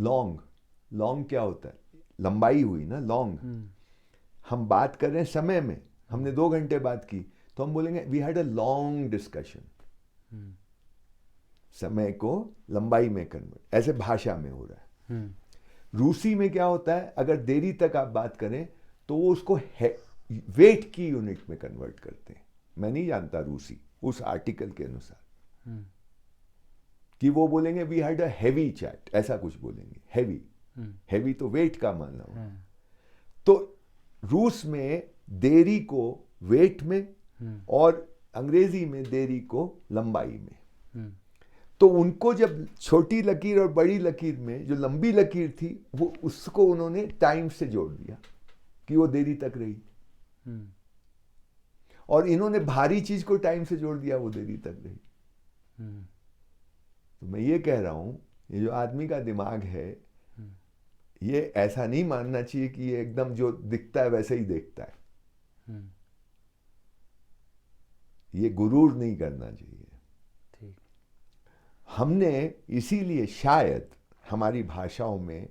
लॉन्ग क्या होता है? लंबाई हुई ना, लॉन्ग। हम बात कर रहे हैं समय में, हमने 2 घंटे बात की तो हम बोलेंगे we had a long discussion. समय को लंबाई में कन्वर्ट, ऐसे भाषा में हो रहा है। रूसी में क्या होता है, अगर देरी तक आप बात करें तो वो उसको वेट की यूनिट में कन्वर्ट करते हैं। मैं नहीं जानता रूसी उस आर्टिकल के अनुसार कि वो बोलेंगे we had a heavy chat, ऐसा कुछ बोलेंगे। हैवी तो वेट का माना हुआ। तो रूस में देरी को वेट में और अंग्रेजी में देरी को लंबाई में। तो उनको जब छोटी लकीर और बड़ी लकीर में जो लंबी लकीर थी वो उसको उन्होंने टाइम से जोड़ दिया कि वो देरी तक रही, और इन्होंने भारी चीज को टाइम से जोड़ दिया, वो देरी तक रही। तो मैं ये कह रहा हूं, ये जो आदमी का दिमाग है, ये ऐसा नहीं मानना चाहिए कि ये एकदम जो दिखता है वैसे ही देखता है। ये गुरूर नहीं करना चाहिए। ठीक। हमने इसीलिए शायद हमारी भाषाओं में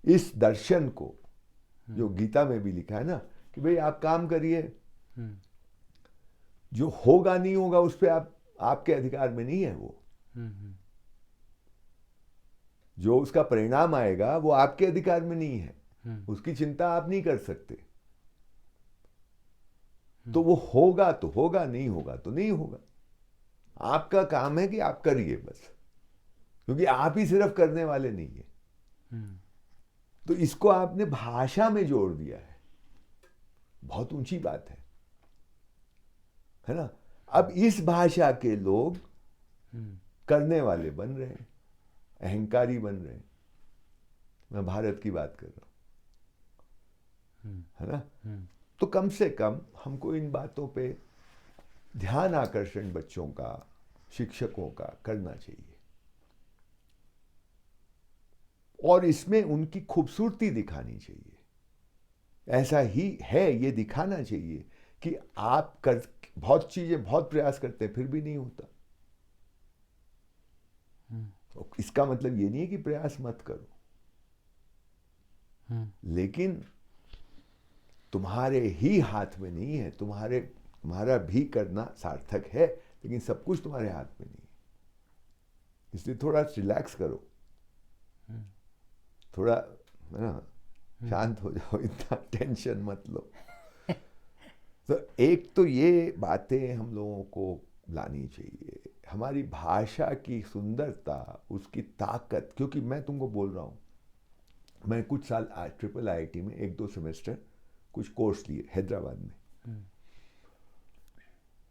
इस दर्शन को, जो गीता में भी लिखा है ना कि भाई आप काम करिए, जो होगा नहीं होगा उस पर आपके अधिकार में नहीं है। वो जो उसका परिणाम आएगा वो आपके अधिकार में नहीं है, उसकी चिंता आप नहीं कर सकते। तो वो होगा तो होगा, नहीं होगा तो नहीं होगा। आपका काम है कि आप करिए बस, क्योंकि आप ही सिर्फ करने वाले नहीं है। तो इसको आपने भाषा में जोड़ दिया है, बहुत ऊंची बात है ना। अब इस भाषा के लोग करने वाले बन रहे हैं, अहंकारी बन रहे हैं। मैं भारत की बात कर रहा हूं, है ना। तो कम से कम हमको इन बातों पे ध्यान आकर्षण बच्चों का, शिक्षकों का करना चाहिए, और इसमें उनकी खूबसूरती दिखानी चाहिए। ऐसा ही है, ये दिखाना चाहिए कि आप कर बहुत चीजें, बहुत प्रयास करते हैं फिर भी नहीं होता। तो इसका मतलब ये नहीं है कि प्रयास मत करो, लेकिन तुम्हारे ही हाथ में नहीं है। तुम्हारा भी करना सार्थक है, लेकिन सब कुछ तुम्हारे हाथ में नहीं है। इसलिए थोड़ा रिलैक्स करो, थोड़ा शांत हो जाओ, इतना टेंशन मत लो। तो एक तो ये बातें हम लोगों को लानी चाहिए, हमारी भाषा की सुंदरता, उसकी ताकत। क्योंकि मैं तुमको बोल रहा हूँ, मैं कुछ साल ट्रिपल IIT में 1-2 सेमेस्टर कुछ कोर्स लिए हैदराबाद में,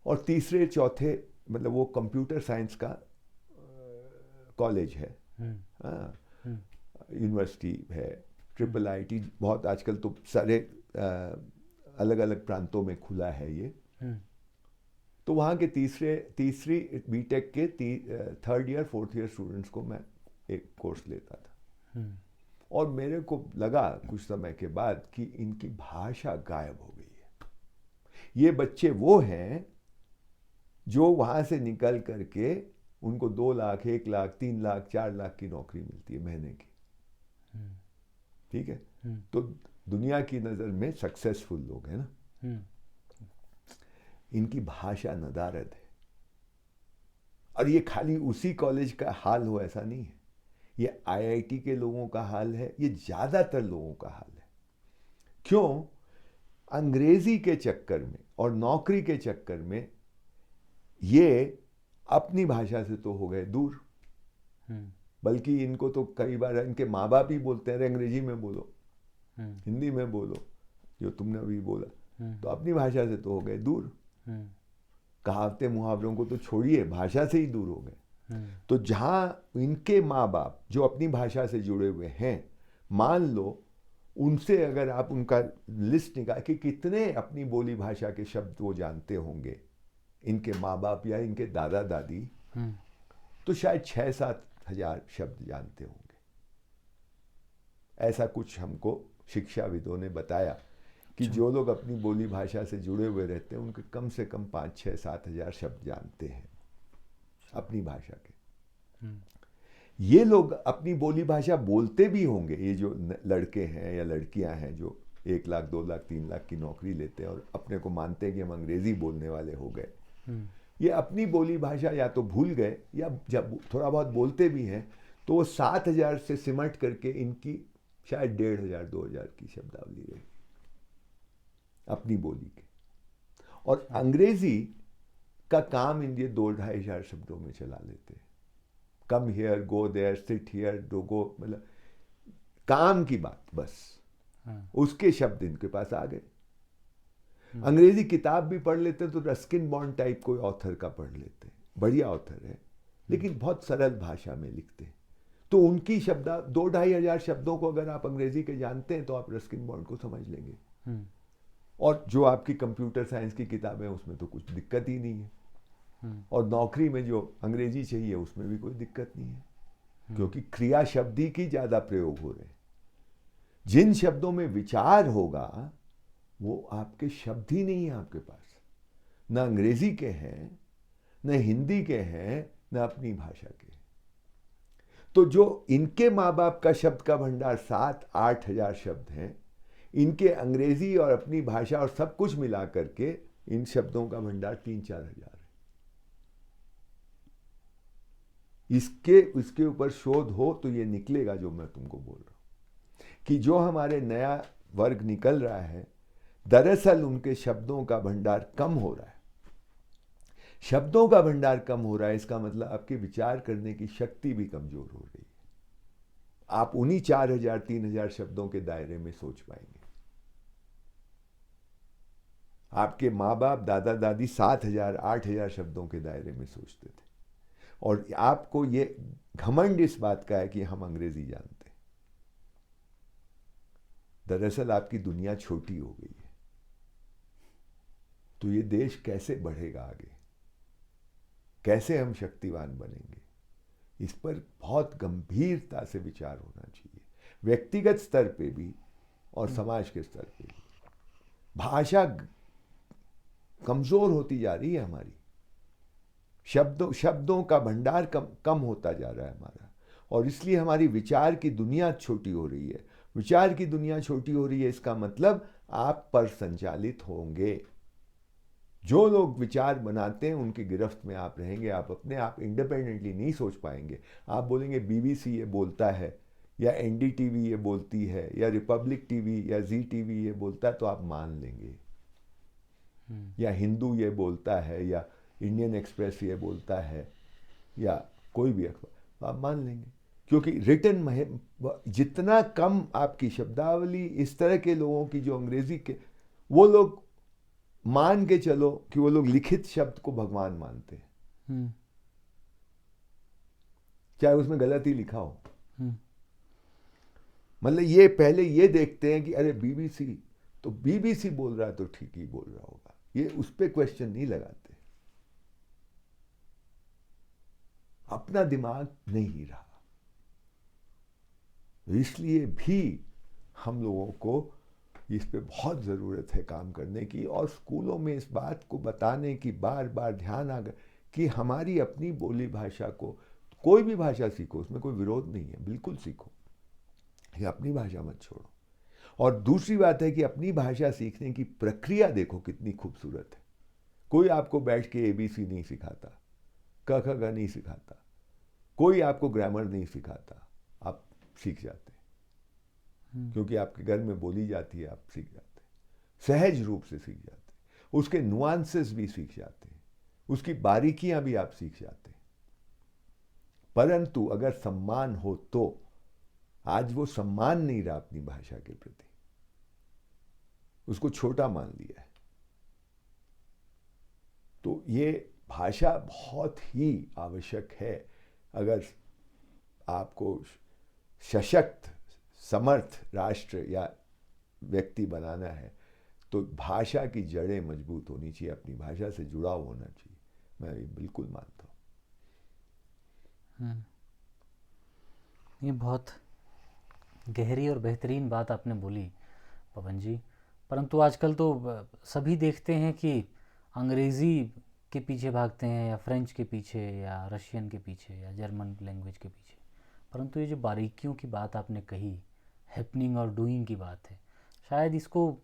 और तीसरे चौथे मतलब वो कंप्यूटर साइंस का कॉलेज है, यूनिवर्सिटी है, ट्रिपल IIT बहुत आजकल तो सारे अलग अलग प्रांतों में खुला है ये। तो वहाँ के तीसरी बीटेक के 3rd year 4th year students को मैं एक कोर्स लेता था, और मेरे को लगा कुछ समय के बाद कि इनकी भाषा गायब हो गई है। ये बच्चे वो हैं जो वहाँ से निकल करके उनको 2 लाख, 1 लाख, 3 लाख, 4 लाख की नौकरी मिलती है महीने की। ठीक है, तो दुनिया की नज़र में सक्सेसफुल लोग हैं ना। इनकी भाषा नदारद है, और ये खाली उसी कॉलेज का हाल हो ऐसा नहीं है, ये IIT के लोगों का हाल है, ये ज़्यादातर लोगों का हाल है। क्यों? अंग्रेजी के चक्कर में और नौकरी के चक्कर में ये अपनी भाषा से तो हो गए दूर, बल्कि इनको तो कई बार इनके माँ बाप ही बोलते हैं अंग्रेजी में बोलो, हिंदी में बोलो, जो तुमने अभी बोला। तो अपनी भाषा से तो हो गए दूर, कहावतें मुहावरों को तो छोड़िए, भाषा से ही दूर हो गए। तो जहाँ इनके माँ बाप जो अपनी भाषा से जुड़े हुए हैं, मान लो उनसे अगर आप उनका लिस्ट निकाल कि कितने अपनी बोली भाषा के शब्द वो जानते होंगे, इनके माँ बाप या इनके दादा दादी, तो शायद 6-7 हजार शब्द जानते होंगे। ऐसा कुछ हमको शिक्षाविदों ने बताया कि जो लोग अपनी बोली भाषा से जुड़े हुए रहते हैं उनके कम से कम 5-6-7 हजार शब्द जानते हैं अपनी भाषा के। ये लोग अपनी बोली भाषा बोलते भी होंगे, ये जो लड़के हैं या लड़कियां हैं जो 1 लाख, 2 लाख, 3 लाख की नौकरी लेते हैं और अपने को मानते हैं कि हम अंग्रेजी बोलने वाले हो गए, ये अपनी बोली भाषा या तो भूल गए, या जब थोड़ा बहुत बोलते भी हैं तो वो 7,000 से सिमट करके इनकी शायद 1,500-2,000 की शब्दावली रही अपनी बोली के। और अंग्रेजी का काम ये 2-2.5 हजार शब्दों में चला लेते हैं। Come here, go there, sit here, do go, मतलब काम की बात बस, उसके शब्द इनके पास आ गए। अंग्रेजी किताब भी पढ़ लेते हैं तो रस्किन बॉन्ड टाइप कोई ऑथर का पढ़ लेते हैं, बढ़िया ऑथर है, लेकिन बहुत सरल भाषा में लिखते हैं। तो उनकी शब्द 2-2,500 शब्दों को अगर आप अंग्रेजी के जानते हैं तो आप रस्किन बॉन्ड को समझ लेंगे। और जो आपकी कंप्यूटर साइंस की किताबें उसमें तो कुछ दिक्कत ही नहीं है। और नौकरी में जो अंग्रेजी चाहिए उसमें भी कोई दिक्कत नहीं है, क्योंकि क्रिया शब्द ही की ज़्यादा प्रयोग हो रहे हैं। जिन शब्दों में विचार होगा वो आपके शब्द ही नहीं है आपके पास, न अंग्रेजी के हैं, न हिंदी के हैं, न अपनी भाषा के। तो जो इनके माँ बाप का शब्द का भंडार 7-8 हजार शब्द हैं, इनके अंग्रेजी और अपनी भाषा और सब कुछ मिला करके इन शब्दों का भंडार 3-4 हजार है। इसके ऊपर शोध हो तो ये निकलेगा जो मैं तुमको बोल रहा हूं, कि जो हमारे नया वर्ग निकल रहा है दरअसल उनके शब्दों का भंडार कम हो रहा है। शब्दों का भंडार कम हो रहा है, इसका मतलब आपके विचार करने की शक्ति भी कमजोर हो रही है। आप उन्हीं 4,000-3,000 शब्दों के दायरे में सोच पाएंगे। आपके माँ बाप दादा दादी 7,000-8,000 शब्दों के दायरे में सोचते थे, और आपको ये घमंड इस बात का है कि हम अंग्रेजी जानते हैं। दरअसल आपकी दुनिया छोटी हो गई है। तो ये देश कैसे बढ़ेगा आगे, कैसे हम शक्तिवान बनेंगे, इस पर बहुत गंभीरता से विचार होना चाहिए, व्यक्तिगत स्तर पे भी और समाज के स्तर पे भी। भाषा कमजोर होती जा रही है हमारी, शब्दों का भंडार कम होता जा रहा है हमारा, और इसलिए हमारी विचार की दुनिया छोटी हो रही है। विचार की दुनिया छोटी हो रही है, इसका मतलब आप पर संचालित होंगे। जो लोग विचार बनाते हैं उनकी गिरफ्त में आप रहेंगे। आप अपने आप इंडिपेंडेंटली नहीं सोच पाएंगे। आप बोलेंगे बीबीसी ये बोलता है, या एनडीटीवी ये बोलती है, या रिपब्लिक टीवी या जी टीवी ये बोलता है, तो आप मान लेंगे। या हिंदू ये बोलता है, या इंडियन एक्सप्रेस ये बोलता है, या कोई भी अखबार, तो आप मान लेंगे। क्योंकि रिटन जितना कम आपकी शब्दावली इस तरह के लोगों की जो अंग्रेजी के, वो लोग मान के चलो कि वो लोग लिखित शब्द को भगवान मानते हैं, चाहे उसमें गलत ही लिखा हो। मतलब ये पहले ये देखते हैं कि अरे बीबीसी, तो बीबीसी बोल रहा है तो ठीक ही बोल रहा होगा, ये उस पर क्वेश्चन नहीं लगाते। अपना दिमाग नहीं रहा। इसलिए भी हम लोगों को इस पे बहुत ज़रूरत है काम करने की, और स्कूलों में इस बात को बताने की बार बार ध्यान आ कि हमारी अपनी बोली भाषा को, कोई भी भाषा सीखो, उसमें कोई विरोध नहीं है, बिल्कुल सीखो, ये अपनी भाषा मत छोड़ो। और दूसरी बात है कि अपनी भाषा सीखने की प्रक्रिया देखो कितनी खूबसूरत है। कोई आपको बैठ के ABC नहीं सिखाता, क ख ग नहीं सिखाता, कोई आपको ग्रामर नहीं सिखाता, आप सीख जाते हैं, क्योंकि आपके घर में बोली जाती है, आप सीख जाते हैं, सहज रूप से सीख जाते हैं, उसके नुआंसेस भी सीख जाते हैं, उसकी बारीकियां भी आप सीख जाते हैं। परंतु अगर सम्मान हो तो, आज वो सम्मान नहीं रहा अपनी भाषा के प्रति, उसको छोटा मान लिया है। तो ये भाषा बहुत ही आवश्यक है। अगर आपको सशक्त समर्थ राष्ट्र या व्यक्ति बनाना है तो भाषा की जड़ें मजबूत होनी चाहिए, अपनी भाषा से जुड़ाव होना चाहिए। मैं ये बिल्कुल मानता हूँ। ये बहुत गहरी और बेहतरीन बात आपने बोली पवन जी। परंतु आजकल तो सभी देखते हैं कि अंग्रेज़ी के पीछे भागते हैं, या फ्रेंच के पीछे, या रशियन के पीछे, या जर्मन लैंग्वेज के पीछे। परंतु ये जो बारीकियों की बात आपने कही, हैपनिंग और डूइंग की बात है, शायद इसको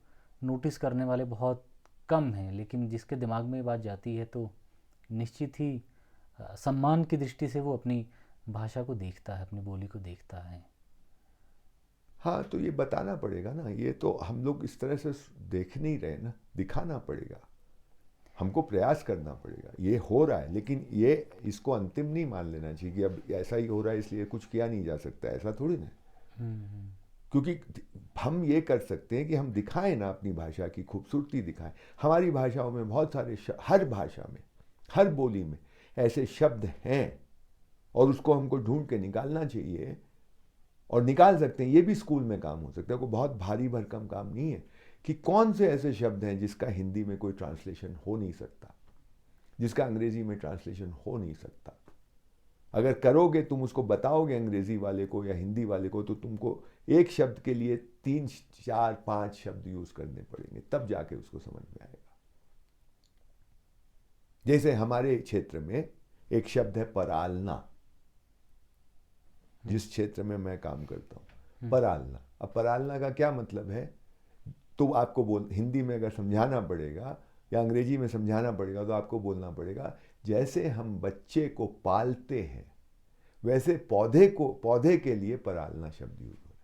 नोटिस करने वाले बहुत कम हैं, लेकिन जिसके दिमाग में ये बात जाती है तो निश्चित ही सम्मान की दृष्टि से वो अपनी भाषा को देखता है, अपनी बोली को देखता है। हाँ, तो ये बताना पड़ेगा ना, ये तो हम लोग इस तरह से देख नहीं रहे ना, दिखाना पड़ेगा, हमको प्रयास करना पड़ेगा। ये हो रहा है, लेकिन ये इसको अंतिम नहीं मान लेना चाहिए कि अब ऐसा ही हो रहा है इसलिए कुछ किया नहीं जा सकता, ऐसा थोड़ी ना। क्योंकि हम ये कर सकते हैं कि हम दिखाएं ना, अपनी भाषा की खूबसूरती दिखाएं। हमारी भाषाओं में बहुत सारे हर भाषा में, हर बोली में ऐसे शब्द हैं और उसको हमको ढूंढ के निकालना चाहिए, और निकाल सकते हैं। ये भी स्कूल में काम हो सकता है, कोई बहुत भारी भरकम काम नहीं है कि कौन से ऐसे शब्द हैं जिसका हिंदी में कोई ट्रांसलेशन हो नहीं सकता, जिसका अंग्रेजी में ट्रांसलेशन हो नहीं सकता। अगर करोगे, तुम उसको बताओगे अंग्रेजी वाले को या हिंदी वाले को, तो तुमको एक शब्द के लिए 3, 4, 5 शब्द यूज करने पड़ेंगे, तब जाके उसको समझ में आएगा। जैसे हमारे क्षेत्र में एक शब्द है परालना, जिस क्षेत्र में मैं काम करता हूं, परालना। अब परालना का क्या मतलब है, तो आपको हिंदी में अगर समझाना पड़ेगा या अंग्रेजी में समझाना पड़ेगा, तो आपको बोलना पड़ेगा जैसे हम बच्चे को पालते हैं वैसे पौधे के लिए परालना शब्द यूज हो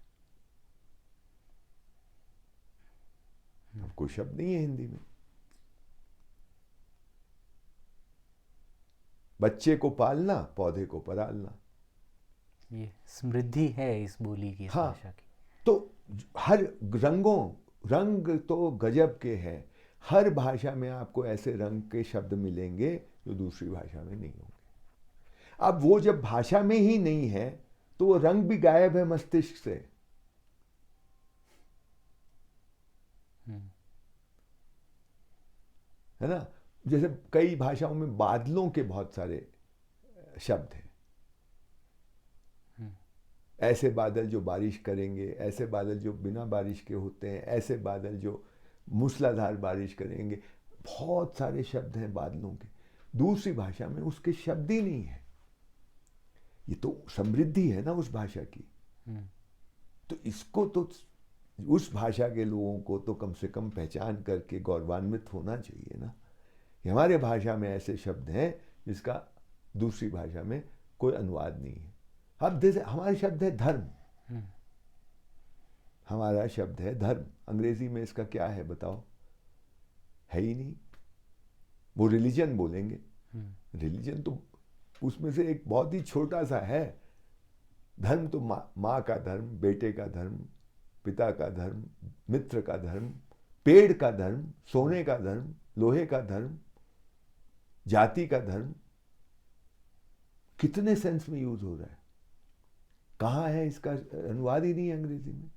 रहा है। कोई शब्द नहीं है हिंदी में। बच्चे को पालना, पौधे को परालना। ये समृद्धि है इस बोली की, इस हाँ, भाषा की। तो हर रंग तो गजब के हैं। हर भाषा में आपको ऐसे रंग के शब्द मिलेंगे जो दूसरी भाषा में नहीं होंगे। अब वो जब भाषा में ही नहीं है तो वो रंग भी गायब है मस्तिष्क से। है ना? जैसे कई भाषाओं में बादलों के बहुत सारे शब्द हैं। ऐसे बादल जो बारिश करेंगे, ऐसे बादल जो बिना बारिश के होते हैं, ऐसे बादल जो मूसलाधार बारिश करेंगे। बहुत सारे शब्द हैं बादलों के। दूसरी भाषा में उसके शब्द ही नहीं है। ये तो समृद्धि है ना उस भाषा की। तो इसको तो उस भाषा के लोगों को तो कम से कम पहचान करके गौरवान्वित होना चाहिए ना कि हमारे भाषा में ऐसे शब्द हैं जिसका दूसरी भाषा में कोई अनुवाद नहीं है। अब जैसे हमारा शब्द है धर्म, हमारा शब्द है धर्म, अंग्रेजी में इसका क्या है बताओ? है ही नहीं। वो रिलीजन बोलेंगे। रिलीजन तो उसमें से एक बहुत ही छोटा सा है। धर्म तो माँ का धर्म, बेटे का धर्म, पिता का धर्म, मित्र का धर्म, पेड़ का धर्म, सोने का धर्म, लोहे का धर्म, जाति का धर्म। कितने सेंस में यूज हो रहा है? कहाँ है इसका अनुवाद ही नहीं है अंग्रेजी में।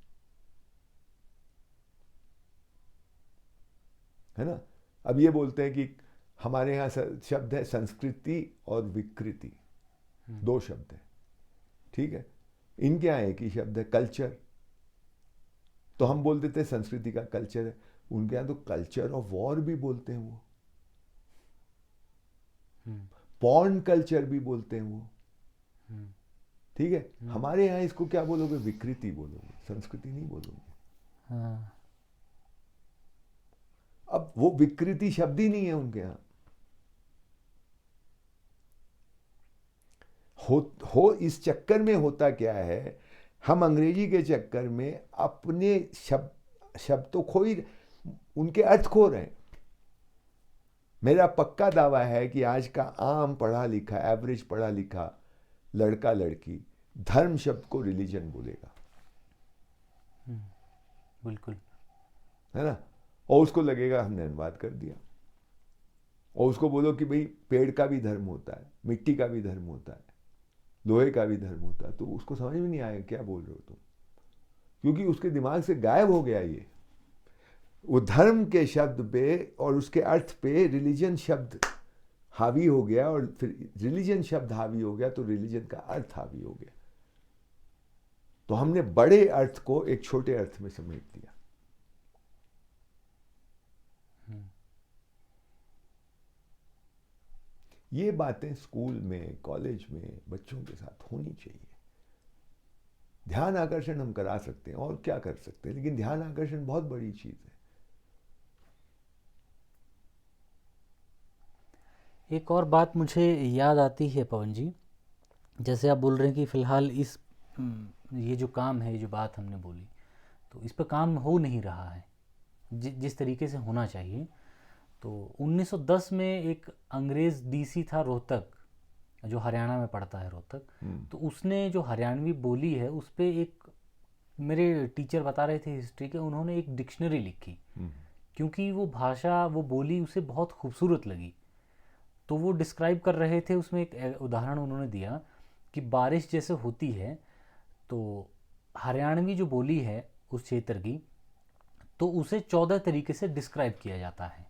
है ना? अब ये बोलते हैं कि हमारे यहाँ शब्द है संस्कृति और विकृति, 2 शब्द है। ठीक है, इनके यहाँ एक ही शब्द है कल्चर। तो हम बोल देते हैं संस्कृति का कल्चर है, उनके यहाँ तो कल्चर ऑफ वॉर भी बोलते हैं वो। पॉर्न कल्चर भी बोलते हैं वो। ठीक है, हमारे यहाँ इसको क्या बोलोगे? विकृति बोलोगे, संस्कृति नहीं बोलोगे। अब वो विकृति शब्द ही नहीं है उनके यहाँ। हो इस चक्कर में होता क्या है, हम अंग्रेजी के चक्कर में अपने शब्द तो खो ही, उनके अर्थ खो रहे हैं। मेरा पक्का दावा है कि आज का आम पढ़ा लिखा, एवरेज पढ़ा लिखा लड़का लड़की धर्म शब्द को रिलीजन बोलेगा। बिल्कुल, है ना? और उसको लगेगा हमने अनुवाद कर दिया। और उसको बोलो कि भाई पेड़ का भी धर्म होता है, मिट्टी का भी धर्म होता है, लोहे का भी धर्म होता है, तो उसको समझ में नहीं आएगा क्या बोल रहे हो तुम, क्योंकि उसके दिमाग से गायब हो गया ये। वो धर्म के शब्द पे और उसके अर्थ पे रिलीजन शब्द हावी हो गया, और फिर रिलीजन शब्द हावी हो गया तो रिलीजन का अर्थ हावी हो गया। तो हमने बड़े अर्थ को एक छोटे अर्थ में समेट दिया। ये बातें स्कूल में, कॉलेज में बच्चों के साथ होनी चाहिए। ध्यान आकर्षण हम करा सकते हैं और क्या कर सकते हैं, लेकिन ध्यान आकर्षण बहुत बड़ी चीज है। एक और बात मुझे याद आती है पवन जी, जैसे आप बोल रहे हैं कि फ़िलहाल ये जो काम है, ये जो बात हमने बोली, तो इस पर काम हो नहीं रहा है जिस तरीके से होना चाहिए। तो 1910 में एक अंग्रेज़ डीसी था रोहतक, जो हरियाणा में पड़ता है रोहतक। तो उसने जो हरियाणवी बोली है उस पर एक, मेरे टीचर बता रहे थे हिस्ट्री के, उन्होंने एक डिक्शनरी लिखी, क्योंकि वो भाषा, वो बोली उसे बहुत खूबसूरत लगी। तो वो डिस्क्राइब कर रहे थे, उसमें एक उदाहरण उन्होंने दिया कि बारिश जैसे होती है, तो हरियाणवी जो बोली है उस क्षेत्र की, तो उसे 14 तरीके से डिस्क्राइब किया जाता है।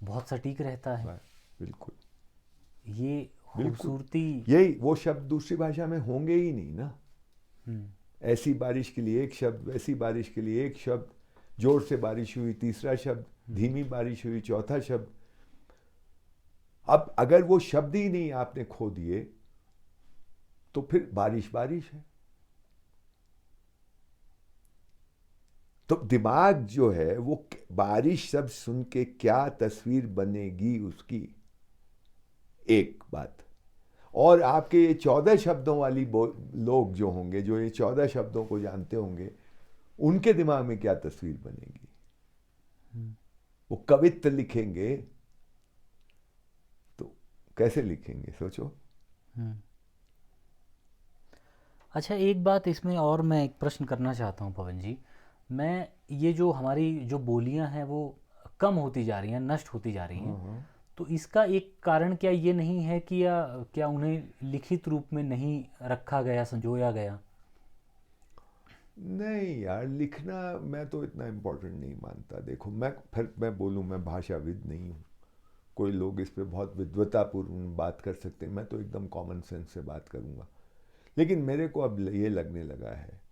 बहुत सटीक रहता है। बिल्कुल ये बिल्कुल। खूबसूरती। यही वो शब्द दूसरी भाषा में होंगे ही नहीं ना। हम्म, ऐसी बारिश के लिए एक शब्द, वैसी बारिश के लिए एक शब्द, जोर से बारिश हुई तीसरा शब्द, धीमी बारिश हुई चौथा शब्द। अब अगर वो शब्द ही नहीं आपने खो दिए तो फिर बारिश बारिश है। तो दिमाग जो है वो बारिश शब्द सुन के क्या तस्वीर बनेगी उसकी, एक बात। और आपके ये 14 शब्दों वाली लोग जो होंगे, जो ये 14 शब्दों को जानते होंगे, उनके दिमाग में क्या तस्वीर बनेगी। वो कवित्व लिखेंगे तो कैसे लिखेंगे, सोचो। हम्म। अच्छा, एक बात इसमें और मैं एक प्रश्न करना चाहता हूँ पवन जी। मैं ये जो हमारी जो बोलियां हैं वो कम होती जा रही हैं, नष्ट होती जा रही हैं, हाँ हाँ। तो इसका एक कारण क्या ये नहीं है कि या क्या उन्हें लिखित रूप में नहीं रखा गया, संजोया गया? नहीं यार, लिखना मैं तो इतना इम्पोर्टेंट नहीं मानता। देखो, मैं बोलूँ, मैं भाषाविद नहीं हूँ। कोई लोग इस पे बहुत विद्वतापूर्ण बात कर सकते हैं, मैं तो एकदम कॉमन सेंस से बात करूँगा। लेकिन मेरे को अब ये लगने लगा है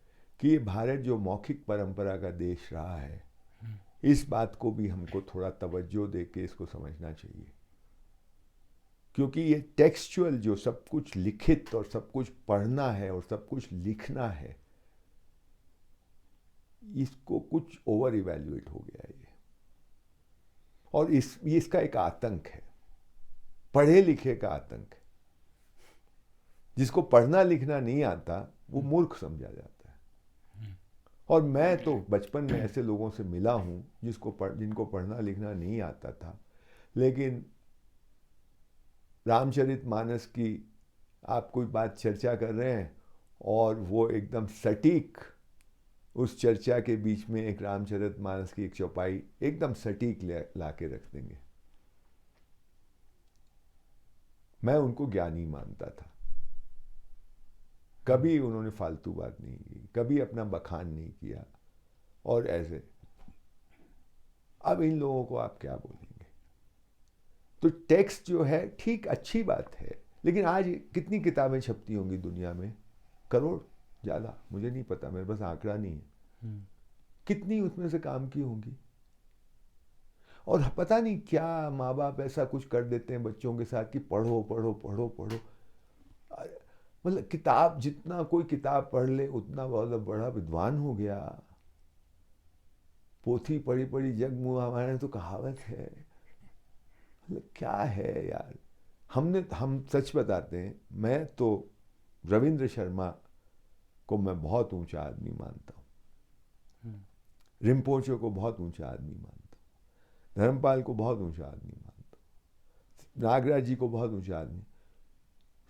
कि ये भारत जो मौखिक परंपरा का देश रहा है, इस बात को भी हमको थोड़ा तवज्जो दे के इसको समझना चाहिए। क्योंकि ये टेक्सचुअल जो सब कुछ लिखित और सब कुछ पढ़ना है और सब कुछ लिखना है, इसको कुछ ओवर इवैल्यूएट हो गया है ये। और इसका एक आतंक है, पढ़े लिखे का आतंक है। जिसको पढ़ना लिखना नहीं आता वो मूर्ख समझा जाता है। और मैं तो बचपन में ऐसे लोगों से मिला हूं जिनको पढ़ना लिखना नहीं आता था, लेकिन रामचरितमानस की आप कोई बात चर्चा कर रहे हैं और वो एकदम सटीक, उस चर्चा के बीच में एक रामचरितमानस की एक चौपाई एकदम सटीक ला के रख देंगे। मैं उनको ज्ञानी मानता था। कभी उन्होंने फालतू बात नहीं की, कभी अपना बखान नहीं किया, और ऐसे। अब इन लोगों को आप क्या बोलेंगे? तो टेक्स्ट जो है, ठीक, अच्छी बात है, लेकिन आज कितनी किताबें छपती होंगी दुनिया में? करोड़, ज़्यादा, मुझे नहीं पता, मेरे पास आंकड़ा नहीं है। कितनी उसमें से काम की होंगी? और पता नहीं क्या माँ बाप ऐसा कुछ कर देते हैं बच्चों के साथ कि पढ़ो पढ़ो पढ़ो पढ़ो। मतलब किताब, जितना कोई किताब पढ़ ले उतना बहुत बड़ा विद्वान हो गया। पोथी पढ़ी पढ़ी जग मुआ, हमारे तो कहावत है। मतलब क्या है यार। हम सच बताते हैं, मैं तो रविंद्र शर्मा को मैं बहुत ऊंचा आदमी मानता हूँ, रिम्पोचे को बहुत ऊंचा आदमी मानता हूँ, धर्मपाल को बहुत ऊंचा आदमी मानता हूँ, नागराज जी को बहुत ऊंचा आदमी।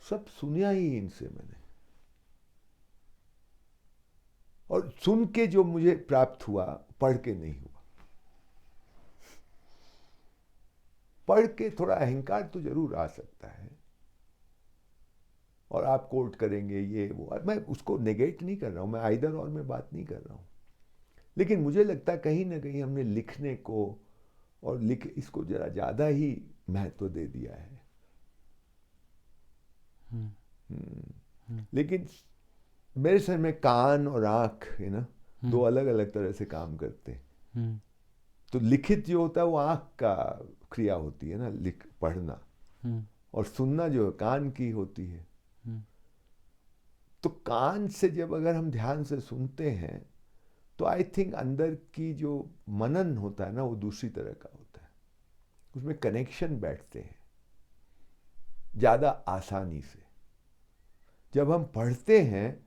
सब सुनिया ही इनसे मैंने, और सुन के जो मुझे प्राप्त हुआ, पढ़ के नहीं हुआ। पढ़ के थोड़ा अहंकार तो जरूर आ सकता है, और आप कोट करेंगे ये वो, मैं उसको नेगेट नहीं कर रहा हूँ, मैं आइदर और में बात नहीं कर रहा हूँ। लेकिन मुझे लगता है कहीं ना कहीं हमने लिखने को और इसको जरा ज़्यादा ही महत्व दे दिया है। लेकिन मेरे सर में कान और आँख है ना, दो अलग अलग तरह से काम करते हैं। तो लिखित जो होता है वो आँख का क्रिया होती है ना, पढ़ना, और सुनना जो है कान की होती है। तो कान से जब अगर हम ध्यान से सुनते हैं तो आई थिंक अंदर की जो मनन होता है ना, वो दूसरी तरह का होता है। उसमें कनेक्शन बैठते हैं ज़्यादा आसानी से। जब हम पढ़ते हैं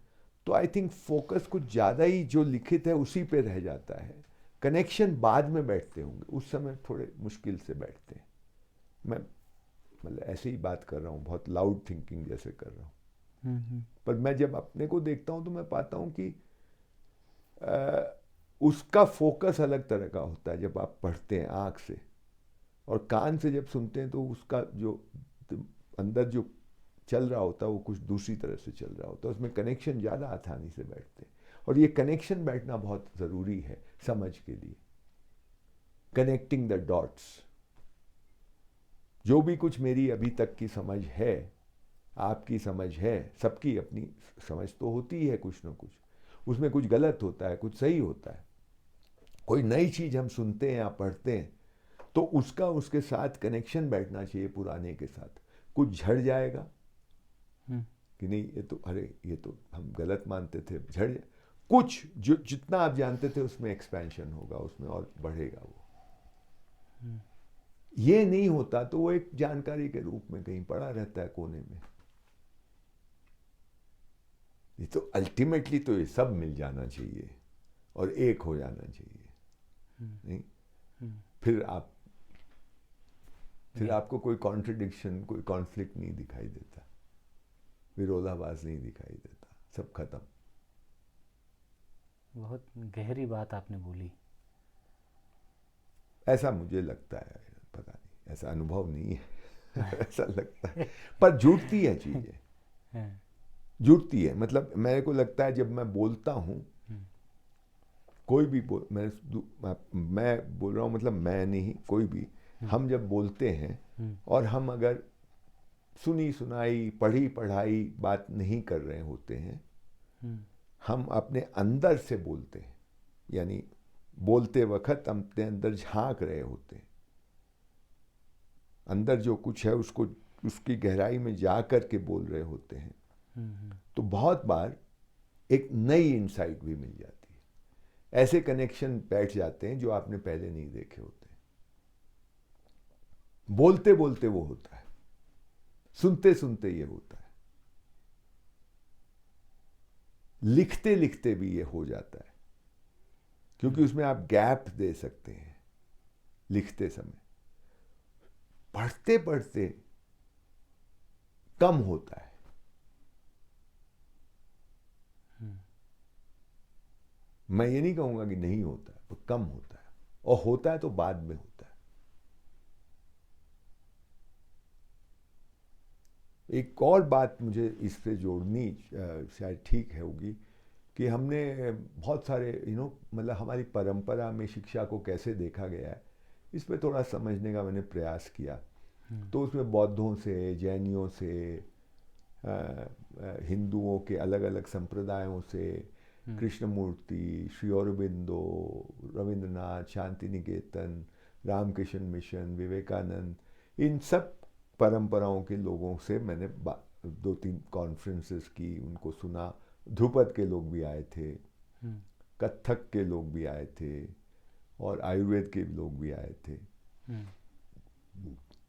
तो आई थिंक फोकस कुछ ज़्यादा ही जो लिखित है उसी पे रह जाता है, कनेक्शन बाद में बैठते होंगे, उस समय थोड़े मुश्किल से बैठते हैं। मैं मतलब ऐसे ही बात कर रहा हूँ, बहुत लाउड थिंकिंग जैसे कर रहा हूँ, पर मैं जब अपने को देखता हूँ तो मैं पाता हूँ कि उसका फोकस अलग तरह का होता है जब आप पढ़ते हैं आँख से, और कान से जब सुनते हैं तो उसका जो अंदर जो चल रहा होता है वो कुछ दूसरी तरह से चल रहा होता है, उसमें कनेक्शन ज़्यादा आसानी से बैठते हैं। और ये कनेक्शन बैठना बहुत ज़रूरी है समझ के लिए, कनेक्टिंग द डॉट्स। जो भी कुछ मेरी अभी तक की समझ है, आपकी समझ है, सबकी अपनी समझ तो होती है कुछ ना कुछ, उसमें कुछ गलत होता है, कुछ सही होता है। कोई नई चीज़ हम सुनते हैं या पढ़ते हैं तो उसका उसके साथ कनेक्शन बैठना चाहिए पुराने के साथ। कुछ झड़ जाएगा कि नहीं, ये तो अरे ये तो हम गलत मानते थे, झड़ कुछ जो जितना आप जानते थे उसमें एक्सपेंशन होगा, उसमें और बढ़ेगा वो। ये नहीं होता तो वो एक जानकारी के रूप में कहीं पड़ा रहता है कोने में। ये तो अल्टीमेटली तो ये सब मिल जाना चाहिए और एक हो जाना चाहिए। नहीं फिर आपको कोई कॉन्ट्रडिक्शन, कोई कॉन्फ्लिक्ट नहीं दिखाई देता, विरोधाभास नहीं दिखाई देता, सब खत्म। बहुत गहरी बात आपने बोली। ऐसा मुझे लगता है, पता नहीं, ऐसा अनुभव नहीं है ऐसा लगता है, पर जुड़ती है चीजें, जुड़ती है। मतलब मेरे को लगता है जब मैं बोलता हूँ, कोई भी मैं बोल रहा हूँ, मतलब मैं नहीं, कोई भी, हम जब बोलते हैं और हम अगर सुनी सुनाई पढ़ी पढ़ाई बात नहीं कर रहे होते हैं, हम अपने अंदर से बोलते हैं, यानी बोलते वक्त हम अपने अंदर झांक रहे होते हैं, अंदर जो कुछ है उसको उसकी गहराई में जा कर के बोल रहे होते हैं, तो बहुत बार एक नई इंसाइट भी मिल जाती है। ऐसे कनेक्शन बैठ जाते हैं जो आपने पहले नहीं देखे होते। बोलते बोलते वो होता है, सुनते सुनते ये होता है, लिखते लिखते भी ये हो जाता है, क्योंकि उसमें आप गैप दे सकते हैं लिखते समय। पढ़ते पढ़ते कम होता है, मैं ये नहीं कहूंगा कि नहीं होता है, वो कम होता है, और होता है तो बाद में होता है। एक और बात मुझे इस पे जोड़नी शायद ठीक है होगी कि हमने बहुत सारे मतलब हमारी परंपरा में शिक्षा को कैसे देखा गया है, इस पे थोड़ा समझने का मैंने प्रयास किया। तो उसमें बौद्धों से, जैनियों से, हिंदुओं के अलग अलग संप्रदायों से, कृष्णमूर्ति, श्री अरबिंदो, रविंद्रनाथ, शांति निकेतन, रामकृष्ण मिशन, विवेकानंद, इन सब परंपराओं के लोगों से मैंने 2-3 कॉन्फ्रेंसेस की, उनको सुना। ध्रुपद के लोग भी आए थे, कथक के लोग भी आए थे, और आयुर्वेद के लोग भी आए थे।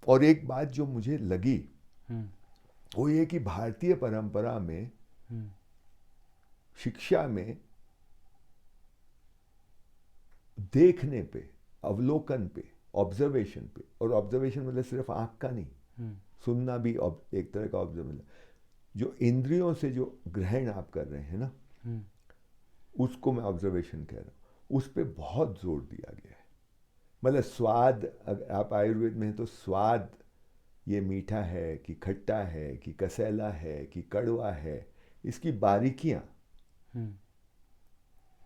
और एक बात जो मुझे लगी वो ये कि भारतीय परंपरा में शिक्षा में देखने पे, अवलोकन पे, ऑब्जर्वेशन पे, और ऑब्जर्वेशन मतलब सिर्फ आंख का नहीं, सुनना भी एक तरह का ऑब्जर्वेशन, जो इंद्रियों से जो ग्रहण आप कर रहे हैं ना, उसको मैं ऑब्जर्वेशन कह रहा हूँ, उस पे बहुत जोर दिया गया है। मतलब स्वाद, अगर आप आयुर्वेद में हैं तो स्वाद, ये मीठा है कि खट्टा है कि कसैला है कि कड़वा है, इसकी बारीकियाँ,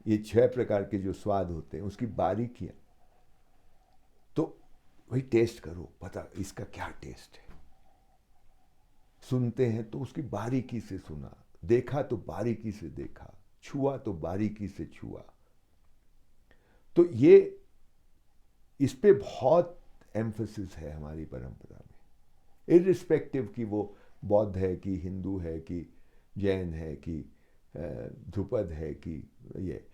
ये 6 प्रकार के जो स्वाद होते हैं उसकी बारीकियाँ, तो वही टेस्ट करो, पता इसका क्या टेस्ट है। सुनते हैं तो उसकी बारीकी से सुना, देखा तो बारीकी से देखा, छुआ तो बारीकी से छुआ। तो ये इस पे बहुत एम्फसिस है हमारी परंपरा में, इररिस्पेक्टिव कि वो बौद्ध है कि हिंदू है कि जैन है कि ध्रुपद है कि ये,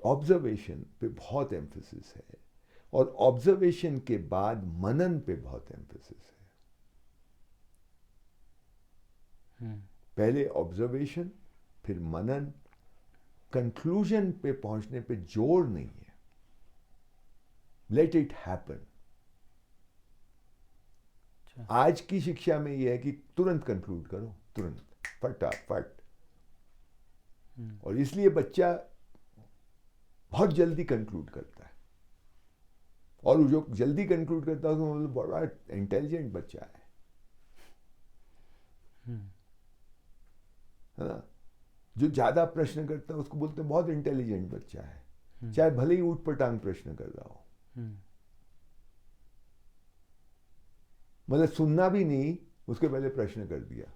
ऑब्जर्वेशन पे बहुत एम्फसिस है, और ऑब्जर्वेशन के बाद मनन पे बहुत एम्फसिस है। पहले ऑब्जर्वेशन, फिर मनन, कंक्लूजन पे पहुंचने पे जोर नहीं है, लेट इट हैपन। आज की शिक्षा में यह है कि तुरंत कंक्लूड करो, तुरंत, फटाफट, और इसलिए बच्चा बहुत जल्दी कंक्लूड करता है, और जो जल्दी कंक्लूड करता है उसको बड़ा इंटेलिजेंट बच्चा है। है ना। जो ज़्यादा प्रश्न करता है उसको बोलते हैं बहुत इंटेलिजेंट बच्चा है, चाहे भले ही ऊट पटांग प्रश्न कर रहा हो। मतलब सुनना भी नहीं, उसके पहले प्रश्न कर दिया।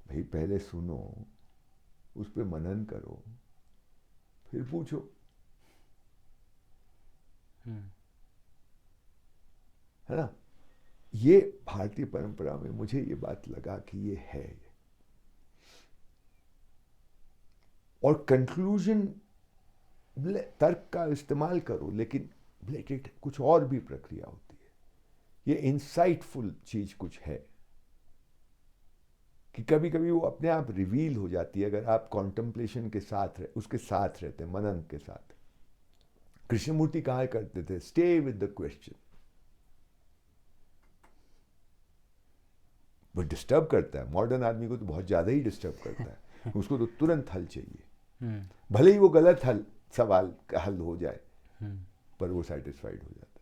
भाई पहले सुनो, उस पर मनन करो, फिर पूछो। है ना। ये भारतीय परंपरा में मुझे ये बात लगा कि ये है। और कंक्लूजन तर्क का इस्तेमाल करो, लेकिन ब्लेटेड कुछ और भी प्रक्रिया होती है। ये इंसाइटफुल चीज कुछ है कि कभी कभी वो अपने आप रिवील हो जाती है अगर आप कॉन्टेम्पलेशन के साथ उसके साथ रहते हैं, मनन के साथ। कृष्णमूर्ति कहा करते थे, स्टे विद द क्वेश्चन। वो डिस्टर्ब करता है, मॉडर्न आदमी को तो बहुत ज्यादा ही डिस्टर्ब करता है। उसको तो तुरंत हल चाहिए, भले ही वो गलत हल सवाल का हल हो जाए, पर वो सेटिस्फाइड हो जाता है।